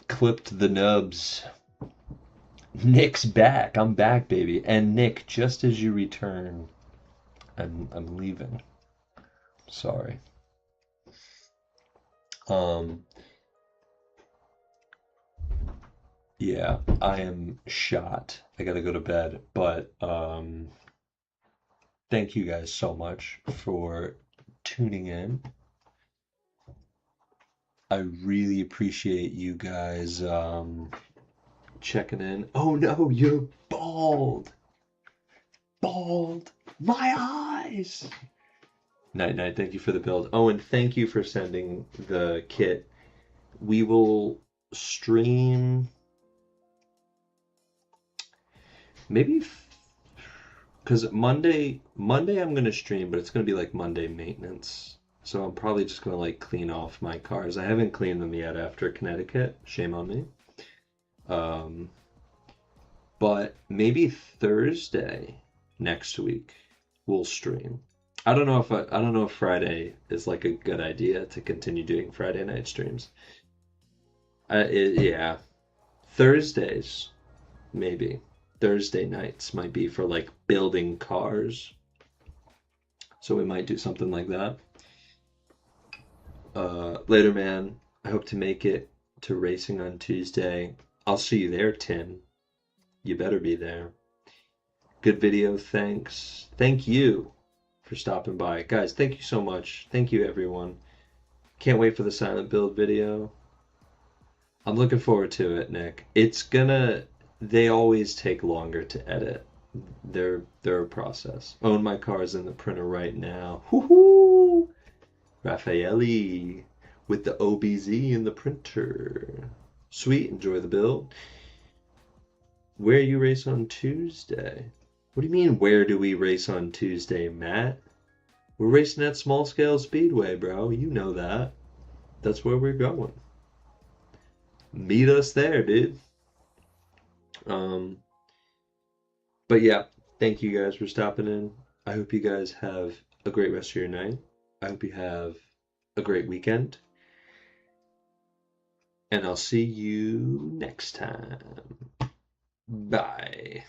Clipped the nubs. Nick's back. I'm back, baby. And Nick, just as you return, I'm leaving. Sorry. Yeah, I am shot. I gotta go to bed, but thank you guys so much for tuning in. I really appreciate you guys checking in. Oh no, you're bald. Bald. My eyes. Night, thank you for the build. Oh, and thank you for sending the kit. We will stream maybe because Monday I'm gonna stream, but it's gonna be like Monday maintenance. So I'm probably just gonna like clean off my cars. I haven't cleaned them yet after Connecticut. Shame on me. But maybe Thursday next week we'll stream. I don't know if Friday is like a good idea to continue doing Friday night streams. Yeah, Thursdays maybe. Thursday nights might be for like building cars. So we might do something like that. Later, man. I hope to make it to racing on Tuesday. I'll see you there, Tim. You better be there. Good video, thanks. Thank you for stopping by. Guys, thank you so much. Thank you, everyone. Can't wait for the silent build video. I'm looking forward to it, Nick. They always take longer to edit. They're a process. Own my car's in the printer right now. Woohoo! Raffaelli with the OBZ in the printer. Sweet, enjoy the build. Where you race on Tuesday? What do you mean, where do we race on Tuesday, Matt? We're racing at Small Scale Speedway, bro. You know that. That's where we're going. Meet us there, dude. But yeah, thank you guys for stopping in. I hope you guys have a great rest of your night. I hope you have a great weekend. And I'll see you next time. Bye.